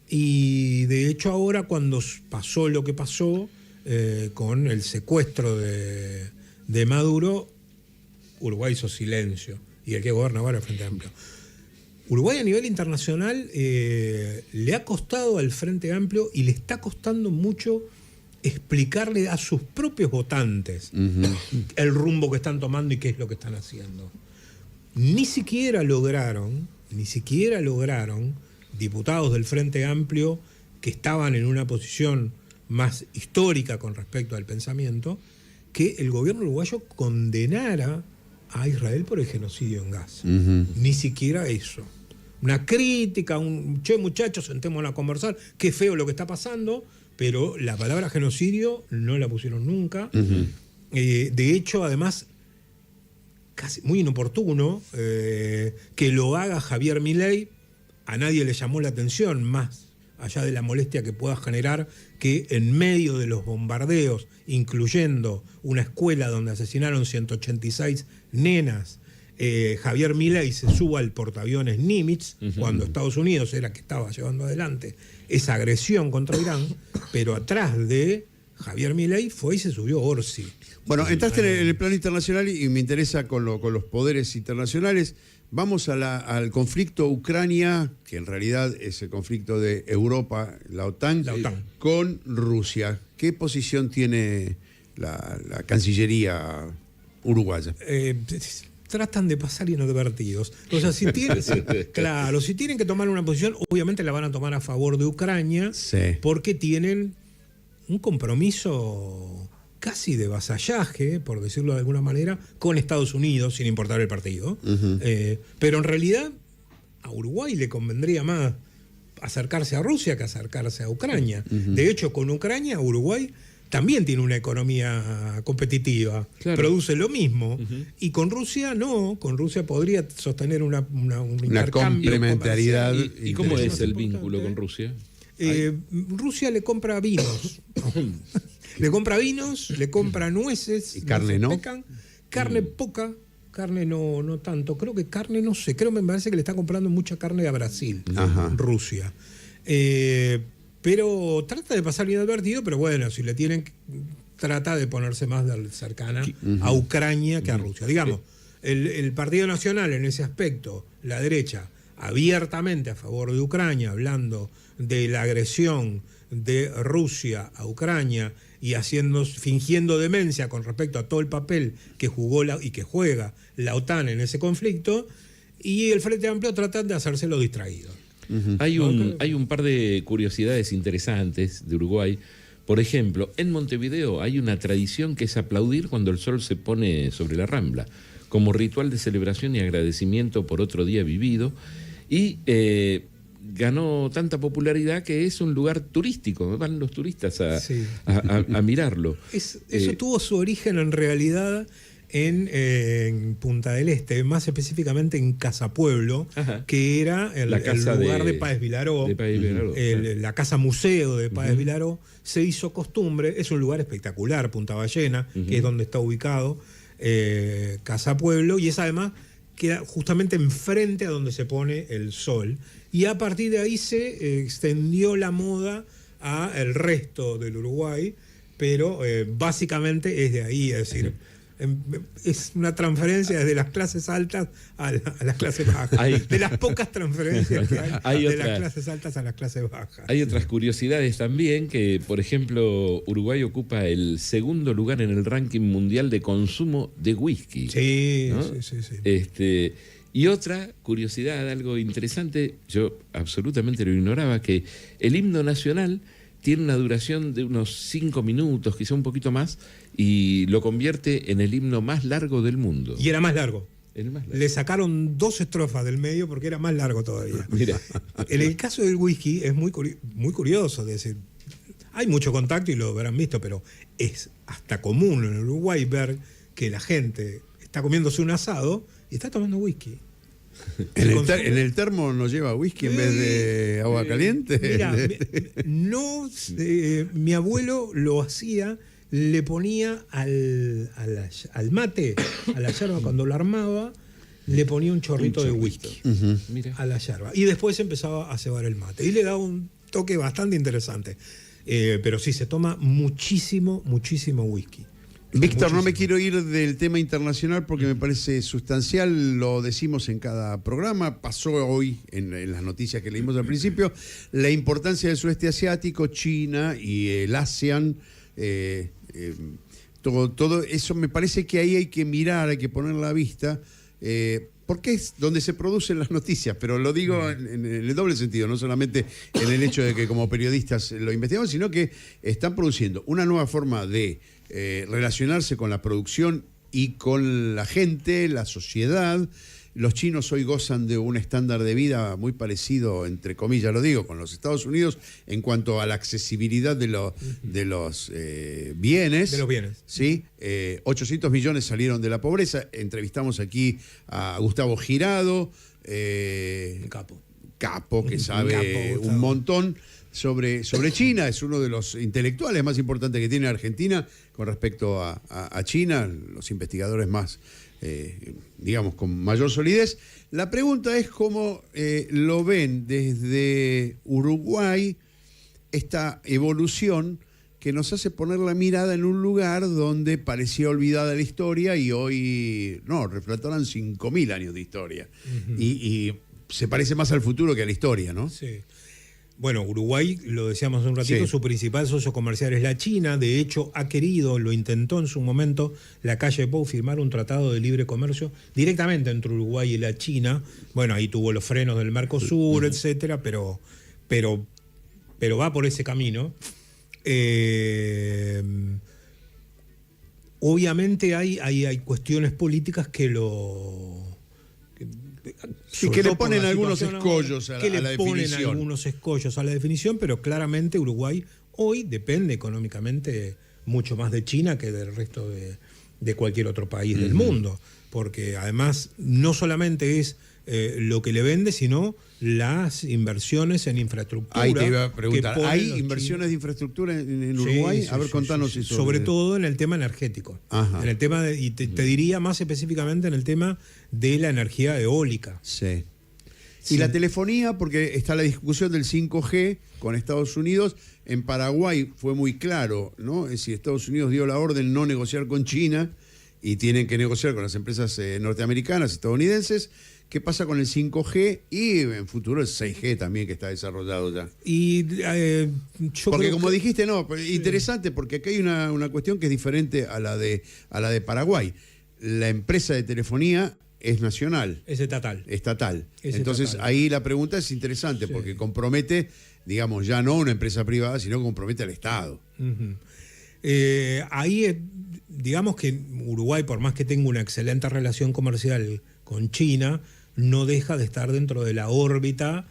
Y de hecho ahora cuando pasó lo que pasó con el secuestro de Maduro, Uruguay hizo silencio. Y el que gobierna ahora es el Frente Amplio. Uruguay a nivel internacional le ha costado al Frente Amplio y le está costando mucho explicarle a sus propios votantes el rumbo que están tomando y qué es lo que están haciendo. Ni siquiera lograron diputados del Frente Amplio que estaban en una posición más histórica con respecto al pensamiento, que el gobierno uruguayo condenara a Israel por el genocidio en Gaza. Ni siquiera eso. Una crítica, che muchachos, sentémonos a conversar, qué feo lo que está pasando, pero la palabra genocidio no la pusieron nunca. De hecho, además, casi muy inoportuno que lo haga Javier Milei, a nadie le llamó la atención, más allá de la molestia que pueda generar que en medio de los bombardeos, incluyendo una escuela donde asesinaron 186 nenas, Javier Milei se suba al portaaviones Nimitz, cuando Estados Unidos era que estaba llevando adelante esa agresión contra Irán, pero atrás de Javier Milei fue y se subió Orsi. Bueno, entraste en el plano internacional y me interesa con los poderes internacionales. Vamos al conflicto Ucrania, que en realidad es el conflicto de Europa, la OTAN, con Rusia. ¿Qué posición tiene la Cancillería uruguaya? Tratan de pasar inadvertidos. O sea, si tienen que tomar una posición, obviamente la van a tomar a favor de Ucrania, porque tienen un compromiso casi de vasallaje, por decirlo de alguna manera, con Estados Unidos, sin importar el partido. Pero en realidad a Uruguay le convendría más acercarse a Rusia que acercarse a Ucrania. De hecho, con Ucrania, Uruguay también tiene una economía competitiva, produce lo mismo. Y con Rusia no, con Rusia podría sostener un intercambio complementariedad. ¿Y cómo es el vínculo con Rusia? Rusia le compra vinos. Le compra vinos, le compra nueces. ¿Y carne no? Carne poca, carne no tanto. Creo que carne no sé. Me parece que le está comprando mucha carne a Brasil, Rusia. Pero trata de pasar inadvertido, pero bueno, si le tienen, trata de ponerse más cercana a Ucrania que a Rusia. Digamos, el Partido Nacional en ese aspecto, la derecha, abiertamente a favor de Ucrania, hablando de la agresión de Rusia a Ucrania y fingiendo demencia con respecto a todo el papel que jugó y que juega la OTAN en ese conflicto, y el Frente Amplio tratan de hacérselo distraído. Hay un par de curiosidades interesantes de Uruguay. Por ejemplo, en Montevideo hay una tradición que es aplaudir cuando el sol se pone sobre la Rambla, como ritual de celebración y agradecimiento por otro día vivido, y ganó tanta popularidad que es un lugar turístico, van los turistas a mirarlo. Eso tuvo su origen en realidad en Punta del Este, más específicamente en Casa Pueblo, que era el lugar de Páez Vilaró, la casa museo de Páez Vilaró. Se hizo costumbre, es un lugar espectacular, Punta Ballena, que es donde está ubicado Casa Pueblo, y es además queda justamente enfrente a donde se pone el sol, y a partir de ahí se extendió la moda a el resto del Uruguay, pero básicamente es de ahí, es decir, es una transferencia desde las clases altas a las clases bajas. De las pocas transferencias que hay de las clases altas a las clases bajas. Hay otras curiosidades también, que por ejemplo Uruguay ocupa el segundo lugar en el ranking mundial de consumo de whisky. Sí, ¿no? sí. Y otra curiosidad, algo interesante, yo absolutamente lo ignoraba, que el himno nacional tiene una duración de unos 5 minutos, quizá un poquito más, y lo convierte en el himno más largo del mundo. Y era más largo. El más largo. Le sacaron 2 estrofas del medio porque era más largo todavía. Mira. En el caso del whisky es muy curioso, es decir, hay mucho contacto y lo habrán visto, pero es hasta común en Uruguay ver que la gente está comiéndose un asado y está tomando whisky. ¿En el termo no lleva whisky en vez de agua caliente? Mira, mi abuelo lo hacía, le ponía al mate, a la yerba, cuando lo armaba, le ponía un chorrito de whisky a la yerba. Y después empezaba a cebar el mate. Y le daba un toque bastante interesante. Pero sí, se toma muchísimo whisky. Víctor, no me quiero ir del tema internacional porque me parece sustancial, lo decimos en cada programa, pasó hoy en las noticias que leímos al principio, la importancia del sudeste asiático, China y el ASEAN, todo eso me parece que ahí hay que mirar, hay que poner la vista, porque es donde se producen las noticias, pero lo digo en el doble sentido, no solamente en el hecho de que como periodistas lo investigamos, sino que están produciendo una nueva forma de relacionarse con la producción y con la gente, la sociedad. Los chinos hoy gozan de un estándar de vida muy parecido, entre comillas lo digo, con los Estados Unidos en cuanto a la accesibilidad de los bienes. De los bienes. ¿Sí? 800 millones salieron de la pobreza. Entrevistamos aquí a Gustavo Girado, capo que sabe un montón sobre China. Es uno de los intelectuales más importantes que tiene Argentina con respecto a China, los investigadores más, digamos, con mayor solidez. La pregunta es cómo lo ven desde Uruguay esta evolución que nos hace poner la mirada en un lugar donde parecía olvidada la historia y hoy, no, reflotaron 5.000 años de historia. Y se parece más al futuro que a la historia, ¿no? Sí. Bueno, Uruguay, lo decíamos hace un ratito, Sí. su principal socio comercial es la China. De hecho, ha querido, lo intentó en su momento, la calle Pou firmar un tratado de libre comercio directamente entre Uruguay y la China. Bueno, ahí tuvo los frenos del Mercosur, etcétera, pero va por ese camino. Obviamente hay cuestiones políticas que Sí, que le ponen algunos escollos a la le ponen definición. algunos escollos a la definición, pero claramente Uruguay hoy depende económicamente mucho más de China que del resto de cualquier otro país del mundo, porque además no solamente es lo que le vende, sino las inversiones en infraestructura. Ahí te iba a preguntar, que ponen ¿hay los inversiones chinos. de infraestructura en Sí, Uruguay? sí, A ver, sí, contanos sí, sí. eso. Sobre todo en el tema energético. Ajá. En el tema te diría más específicamente en el tema de la energía eólica. Sí. Sí. Y la telefonía, porque está la discusión del 5G con Estados Unidos. En Paraguay fue muy claro, ¿no? Es decir, Estados Unidos dio la orden no negociar con China y tienen que negociar con las empresas norteamericanas, estadounidenses. ¿Qué pasa con el 5G y en futuro el 6G también que está desarrollado ya? Y yo Porque creo como que- dijiste, no, pero interesante porque acá hay una cuestión que es diferente a la de Paraguay. La empresa de telefonía es nacional, es estatal. estatal. Es Entonces estatal. ahí la pregunta es interesante Sí. porque compromete, digamos, ya no una empresa privada, sino compromete al Estado. Ujú. Ahí, digamos que Uruguay, por más que tenga una excelente relación comercial con China, no deja de estar dentro de la órbita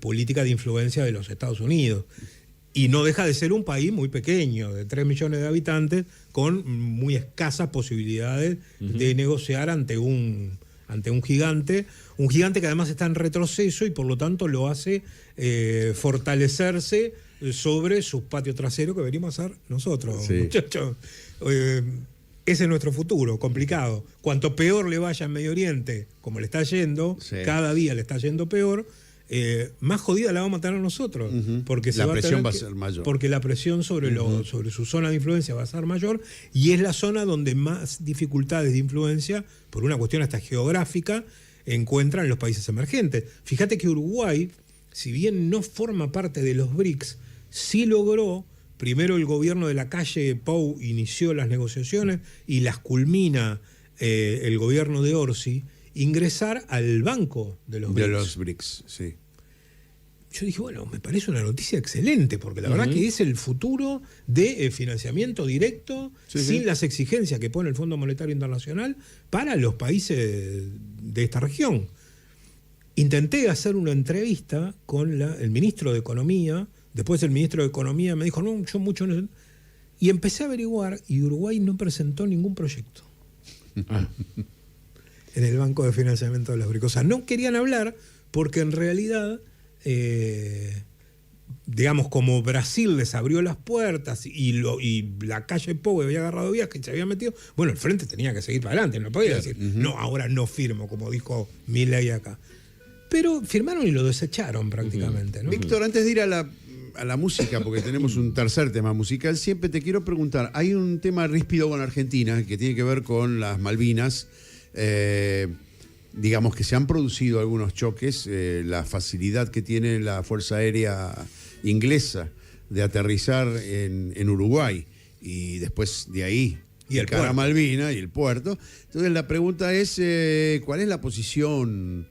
política de influencia de los Estados Unidos. Y no deja de ser un país muy pequeño, de 3 millones de habitantes, con muy escasas posibilidades de negociar ante un gigante que además está en retroceso y por lo tanto lo hace fortalecerse sobre su patio trasero que venimos a hacer nosotros, Sí. muchachos. Ese es nuestro futuro, complicado. Cuanto peor le vaya en Medio Oriente, como le está yendo, Sí. cada día le está yendo peor, más jodida la vamos a tener nosotros. Porque La va a presión tener va a que- ser mayor. Porque la presión sobre su zona de influencia va a ser mayor y es la zona donde más dificultades de influencia, por una cuestión hasta geográfica, encuentran los países emergentes. Fíjate que Uruguay, si bien no forma parte de los BRICS, sí logró, primero el gobierno de la calle Pou inició las negociaciones y las culmina el gobierno de Orsi, ingresar al banco de los BRICS. De los BRICS, sí. Yo dije, bueno, me parece una noticia excelente, porque la verdad que es el futuro de financiamiento directo, Sí, sin sí. las exigencias que pone el Fondo Monetario Internacional, para los países de esta región. Intenté hacer una entrevista con el ministro de Economía, después el ministro de Economía me dijo, no, yo mucho no sé. Y empecé a averiguar, y Uruguay no presentó ningún proyecto en el Banco de Financiamiento de los BRICS. O sea, no querían hablar porque en realidad, digamos, como Brasil les abrió las puertas y la calle Pou había agarrado vías que se había metido, bueno, el frente tenía que seguir para adelante, no podía decir, no, ahora no firmo, como dijo Milei acá. Pero firmaron y lo desecharon prácticamente, ¿no? Víctor, antes de ir a la música, porque tenemos un tercer tema musical, siempre te quiero preguntar, hay un tema ríspido con Argentina que tiene que ver con las Malvinas. Digamos que se han producido algunos choques, la facilidad que tiene la Fuerza Aérea Inglesa de aterrizar en Uruguay y después de ahí Y el cara a puerto. Malvina y el puerto. Entonces la pregunta es, ¿cuál es la posición?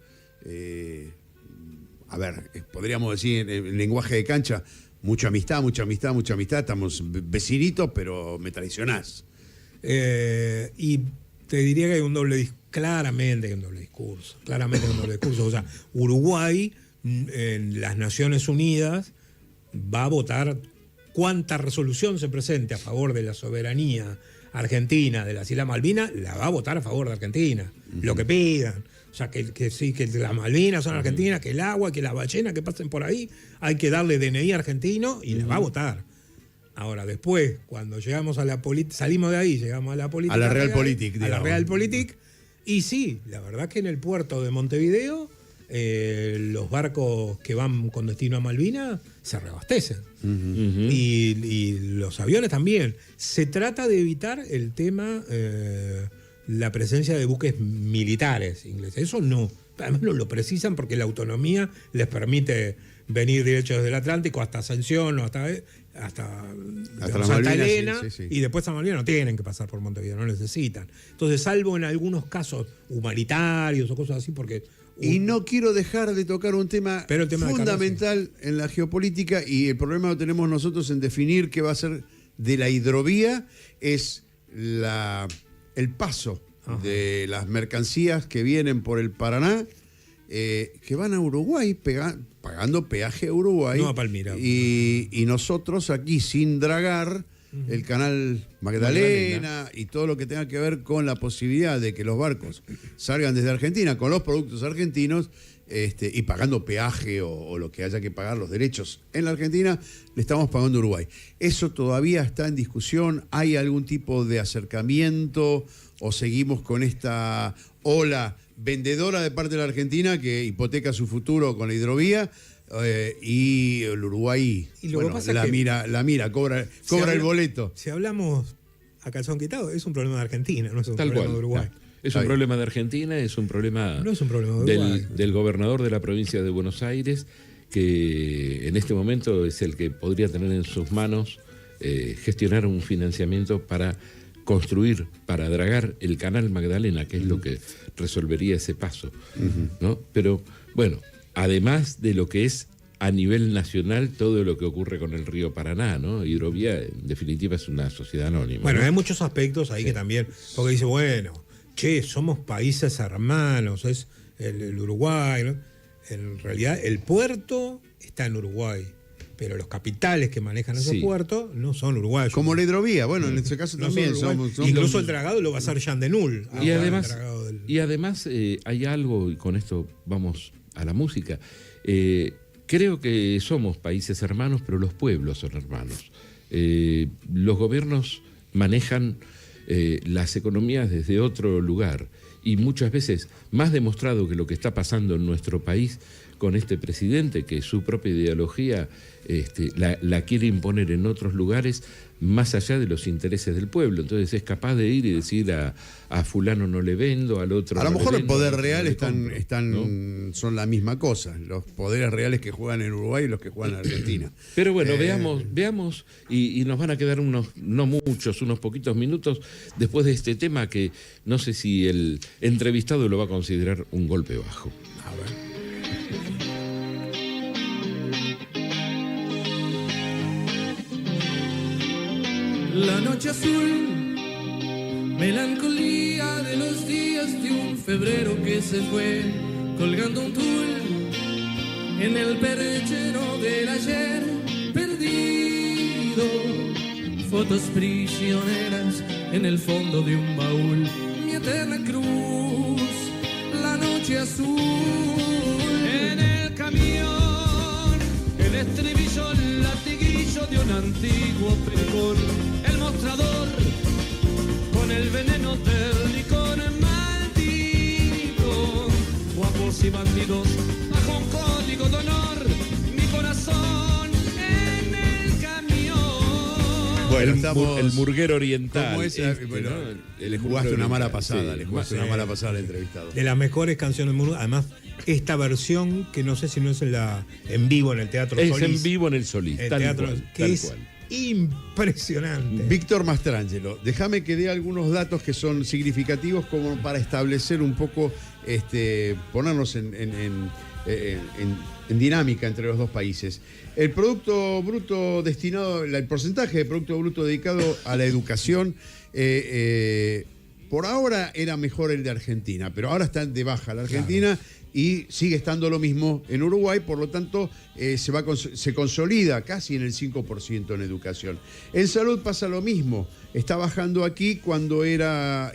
A ver, podríamos decir en lenguaje de cancha, mucha amistad, mucha amistad, mucha amistad, estamos vecinitos, pero me traicionás. Y te diría que hay un doble discurso. Claramente hay un doble discurso. Claramente hay un doble discurso. O sea, Uruguay en las Naciones Unidas va a votar cuánta resolución se presente a favor de la soberanía argentina de las Islas Malvinas, la va a votar a favor de Argentina. Lo que pidan. O sea, que sí, que las Malvinas son argentinas, que el agua, que las ballenas que pasen por ahí, hay que darle DNI argentino y la va a votar. Ahora, después, cuando llegamos a la política, salimos de ahí, llegamos a la política. A la Realpolitik, A la digamos. Realpolitik. Y sí, la verdad que en el puerto de Montevideo los barcos que van con destino a Malvinas se reabastecen. Ujú. Y los aviones también. Se trata de evitar el tema, la presencia de buques militares ingleses. Eso no. Además no lo precisan porque la autonomía les permite venir derecho desde el Atlántico hasta Ascensión o hasta las Santa Malvinas, Elena, sí, sí. y después San Malvinas no tienen que pasar por Montevideo, no necesitan. Entonces, salvo en algunos casos humanitarios o cosas así, porque... Y no quiero dejar de tocar un tema, Pero el tema de fundamental en la geopolítica, y el problema lo tenemos nosotros en definir qué va a ser de la hidrovía, es el paso de las mercancías que vienen por el Paraná, que van a Uruguay, pagando peaje a Uruguay. No a Palmira. Y nosotros aquí, sin dragar el canal Magdalena y todo lo que tenga que ver con la posibilidad de que los barcos salgan desde Argentina con los productos argentinos, y pagando peaje o lo que haya que pagar, los derechos en la Argentina, le estamos pagando a Uruguay. ¿Eso todavía está en discusión? ¿Hay algún tipo de acercamiento o seguimos con esta ola vendedora de parte de la Argentina que hipoteca su futuro con la hidrovía? Y el Uruguay, Y lo que bueno, pasa es la que mira, cobra el boleto. Si hablamos a calzón quitado, es un problema de Argentina, no es un Tal problema cual. de Uruguay. Es un problema de Argentina, es un problema, No es un problema de Uruguay. del gobernador de la provincia de Buenos Aires, que en este momento es el que podría tener en sus manos gestionar un financiamiento para construir, para dragar el canal Magdalena, que es lo que resolvería ese paso, ¿no? Pero bueno, además de lo que es a nivel nacional todo lo que ocurre con el río Paraná, ¿no? Hidrovía, en definitiva, es una sociedad anónima. Bueno, ¿no? hay muchos aspectos ahí que también, porque dice, bueno, somos países hermanos, es el Uruguay, ¿no? En realidad el puerto está en Uruguay, pero los capitales que manejan esos Sí. puertos no son uruguayos. Como la hidrovía, bueno, en este caso No son también uruguayos. somos Incluso el dragado lo va a hacer Jean de Null. Y ahora, además, el dragado del- hay algo, y con esto vamos a la música. Creo que somos países hermanos, pero los pueblos son hermanos. Los gobiernos manejan las economías desde otro lugar y muchas veces, más demostrado que lo que está pasando en nuestro país con este presidente, que su propia ideología la quiere imponer en otros lugares más allá de los intereses del pueblo. Entonces es capaz de ir y decir a fulano no le vendo, al otro A lo no le mejor el vendo, poder no real le compro, ¿no? son la misma cosa. Los poderes reales que juegan en Uruguay y los que juegan en Argentina. Pero bueno, veamos y nos van a quedar unos poquitos minutos después de este tema que no sé si el entrevistado lo va a considerar un golpe bajo. A ver. La noche azul, melancolía de los días de un febrero que se fue, colgando un tul en el perchero del ayer perdido, fotos prisioneras en el fondo de un baúl, mi eterna cruz, la noche azul. En el camión, el estribillo, el latiguillo de un antiguo precón, el mostrador con el veneno del licor maldito, guapos y bandidos bajo un código de honor, mi corazón en el camión. Bueno, el murguero oriental. ¿Cómo es? Bueno, El le jugaste una mala pasada, le jugaste una mala pasada al entrevistado. De las mejores canciones del mundo, además, esta versión, que no sé si no es en vivo en el Teatro Es Solís. en vivo en el Solís, El tal teatro, cual, que tal es cual. impresionante. Víctor Mastrangelo, déjame que dé algunos datos que son significativos como para establecer un poco, ponernos en dinámica entre los dos países. El Producto Bruto destinado, el porcentaje de Producto Bruto dedicado a la educación, por ahora era mejor el de Argentina, pero ahora está de baja la Argentina. Y sigue estando lo mismo en Uruguay, por lo tanto se consolida casi en el 5% en educación. En salud pasa lo mismo, está bajando aquí cuando era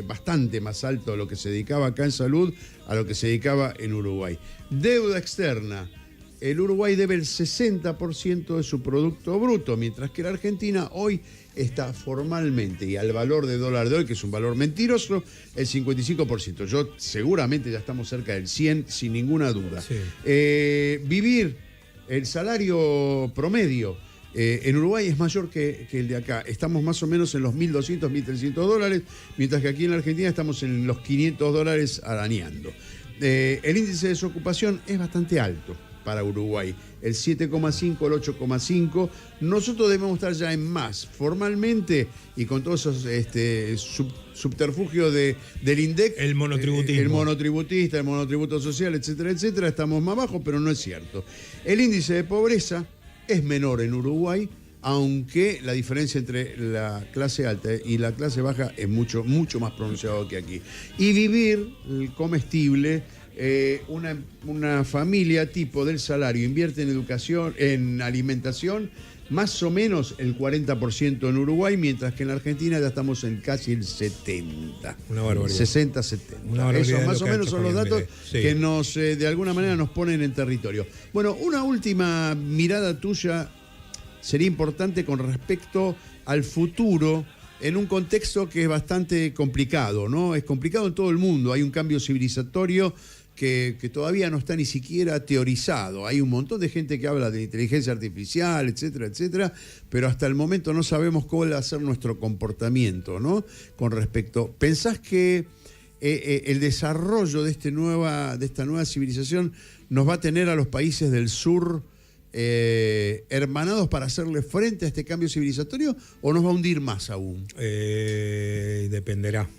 bastante más alto lo que se dedicaba acá en salud a lo que se dedicaba en Uruguay. Deuda externa, el Uruguay debe el 60% de su Producto Bruto, mientras que la Argentina hoy está formalmente y al valor de dólar de hoy, que es un valor mentiroso, el 55%. Seguramente ya estamos cerca del 100%, sin ninguna duda. Sí. Vivir el salario promedio en Uruguay es mayor que el de acá. Estamos más o menos en los $1.200, $1.300, mientras que aquí en la Argentina estamos en los $500 arañando. El índice de desocupación es bastante alto para Uruguay, el 7,5, el 8,5. Nosotros debemos estar ya en más. Formalmente, y con todos esos subterfugios del INDEC, El monotributismo. el monotributista, el monotributo social, etcétera, etcétera, estamos más bajos, pero no es cierto. El índice de pobreza es menor en Uruguay, aunque la diferencia entre la clase alta y la clase baja es mucho, mucho más pronunciado que aquí. Y vivir el comestible, una familia tipo del salario invierte en educación, en alimentación, más o menos el 40% en Uruguay, mientras que en la Argentina ya estamos en casi el 70%. Una barbaridad. 60, 70. Una barbaridad Esos más lo o que ha menos hecho son los Javier datos Milei. Sí. que nos, de alguna manera, nos ponen en territorio. Bueno, una última mirada tuya sería importante con respecto al futuro en un contexto que es bastante complicado, ¿no? Es complicado en todo el mundo. Hay un cambio civilizatorio que todavía no está ni siquiera teorizado. Hay un montón de gente que habla de inteligencia artificial, etcétera, etcétera, pero hasta el momento no sabemos cuál va a ser nuestro comportamiento, ¿no? Con respecto, ¿pensás que el desarrollo de esta nueva civilización nos va a tener a los países del sur hermanados para hacerle frente a este cambio civilizatorio, o nos va a hundir más aún? Dependerá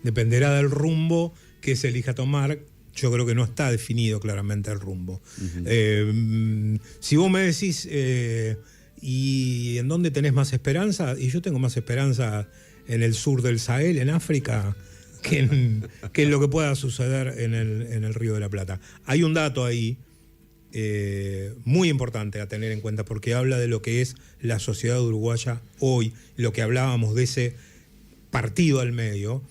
del rumbo que se elija tomar. Yo creo que no está definido claramente el rumbo. Si vos me decís, ¿y en dónde tenés más esperanza? Y yo tengo más esperanza en el sur del Sahel, en África, que en lo que pueda suceder en el Río de la Plata. Hay un dato ahí muy importante a tener en cuenta, porque habla de lo que es la sociedad uruguaya hoy, lo que hablábamos de ese partido al medio.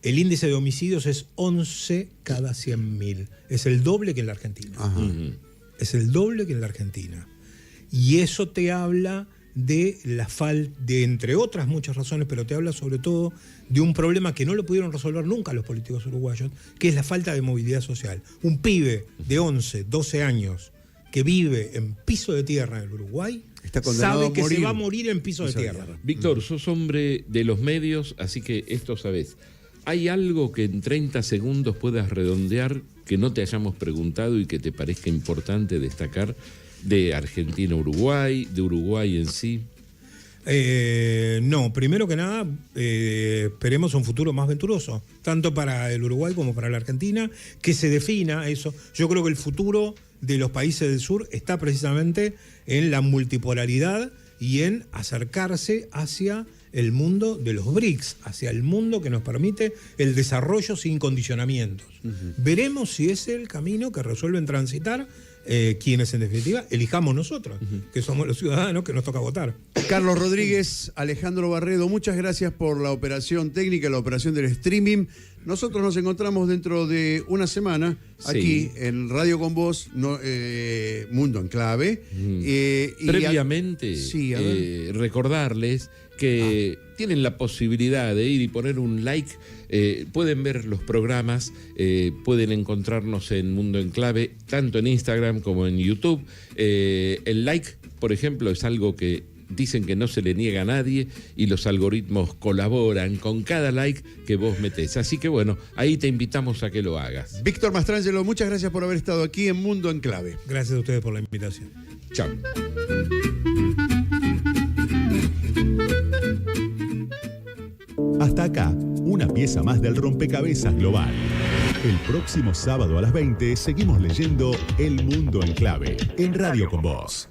El índice de homicidios es 11 cada 100.000. Es el doble que en la Argentina. Es el doble que en la Argentina. Y eso te habla de la falta, de entre otras muchas razones, pero te habla sobre todo de un problema que no lo pudieron resolver nunca los políticos uruguayos, que es la falta de movilidad social. Un pibe de 11, 12 años que vive en piso de tierra en el Uruguay Está condenado sabe que a morir. se va a morir en piso de tierra. Víctor, sos hombre de los medios, así que esto sabés. ¿Hay algo que en 30 segundos puedas redondear que no te hayamos preguntado y que te parezca importante destacar de Argentina-Uruguay, de Uruguay en sí? No, primero que nada, esperemos un futuro más venturoso, tanto para el Uruguay como para la Argentina, que se defina eso. Yo creo que el futuro de los países del sur está precisamente en la multipolaridad y en acercarse hacia el mundo de los BRICS, hacia el mundo que nos permite el desarrollo sin condicionamientos. Veremos si es el camino que resuelven transitar quienes en definitiva elijamos nosotros, que somos los ciudadanos que nos toca votar. Carlos Rodríguez, Alejandro Barredo, muchas gracias por la operación técnica, la operación del streaming. Nosotros nos encontramos dentro de una semana aquí en Radio Con Vos, Mundo en Clave. Previamente, recordarles que tienen la posibilidad de ir y poner un like, pueden ver los programas, pueden encontrarnos en Mundo en Clave, tanto en Instagram como en YouTube. El like, por ejemplo, es algo que dicen que no se le niega a nadie y los algoritmos colaboran con cada like que vos metés. Así que bueno, ahí te invitamos a que lo hagas. Víctor Mastrangelo, muchas gracias por haber estado aquí en Mundo en Clave. Gracias a ustedes por la invitación. Chao. Hasta acá, una pieza más del rompecabezas global. El próximo sábado a las 20 seguimos leyendo El Mundo en Clave, en Radio Con Vos.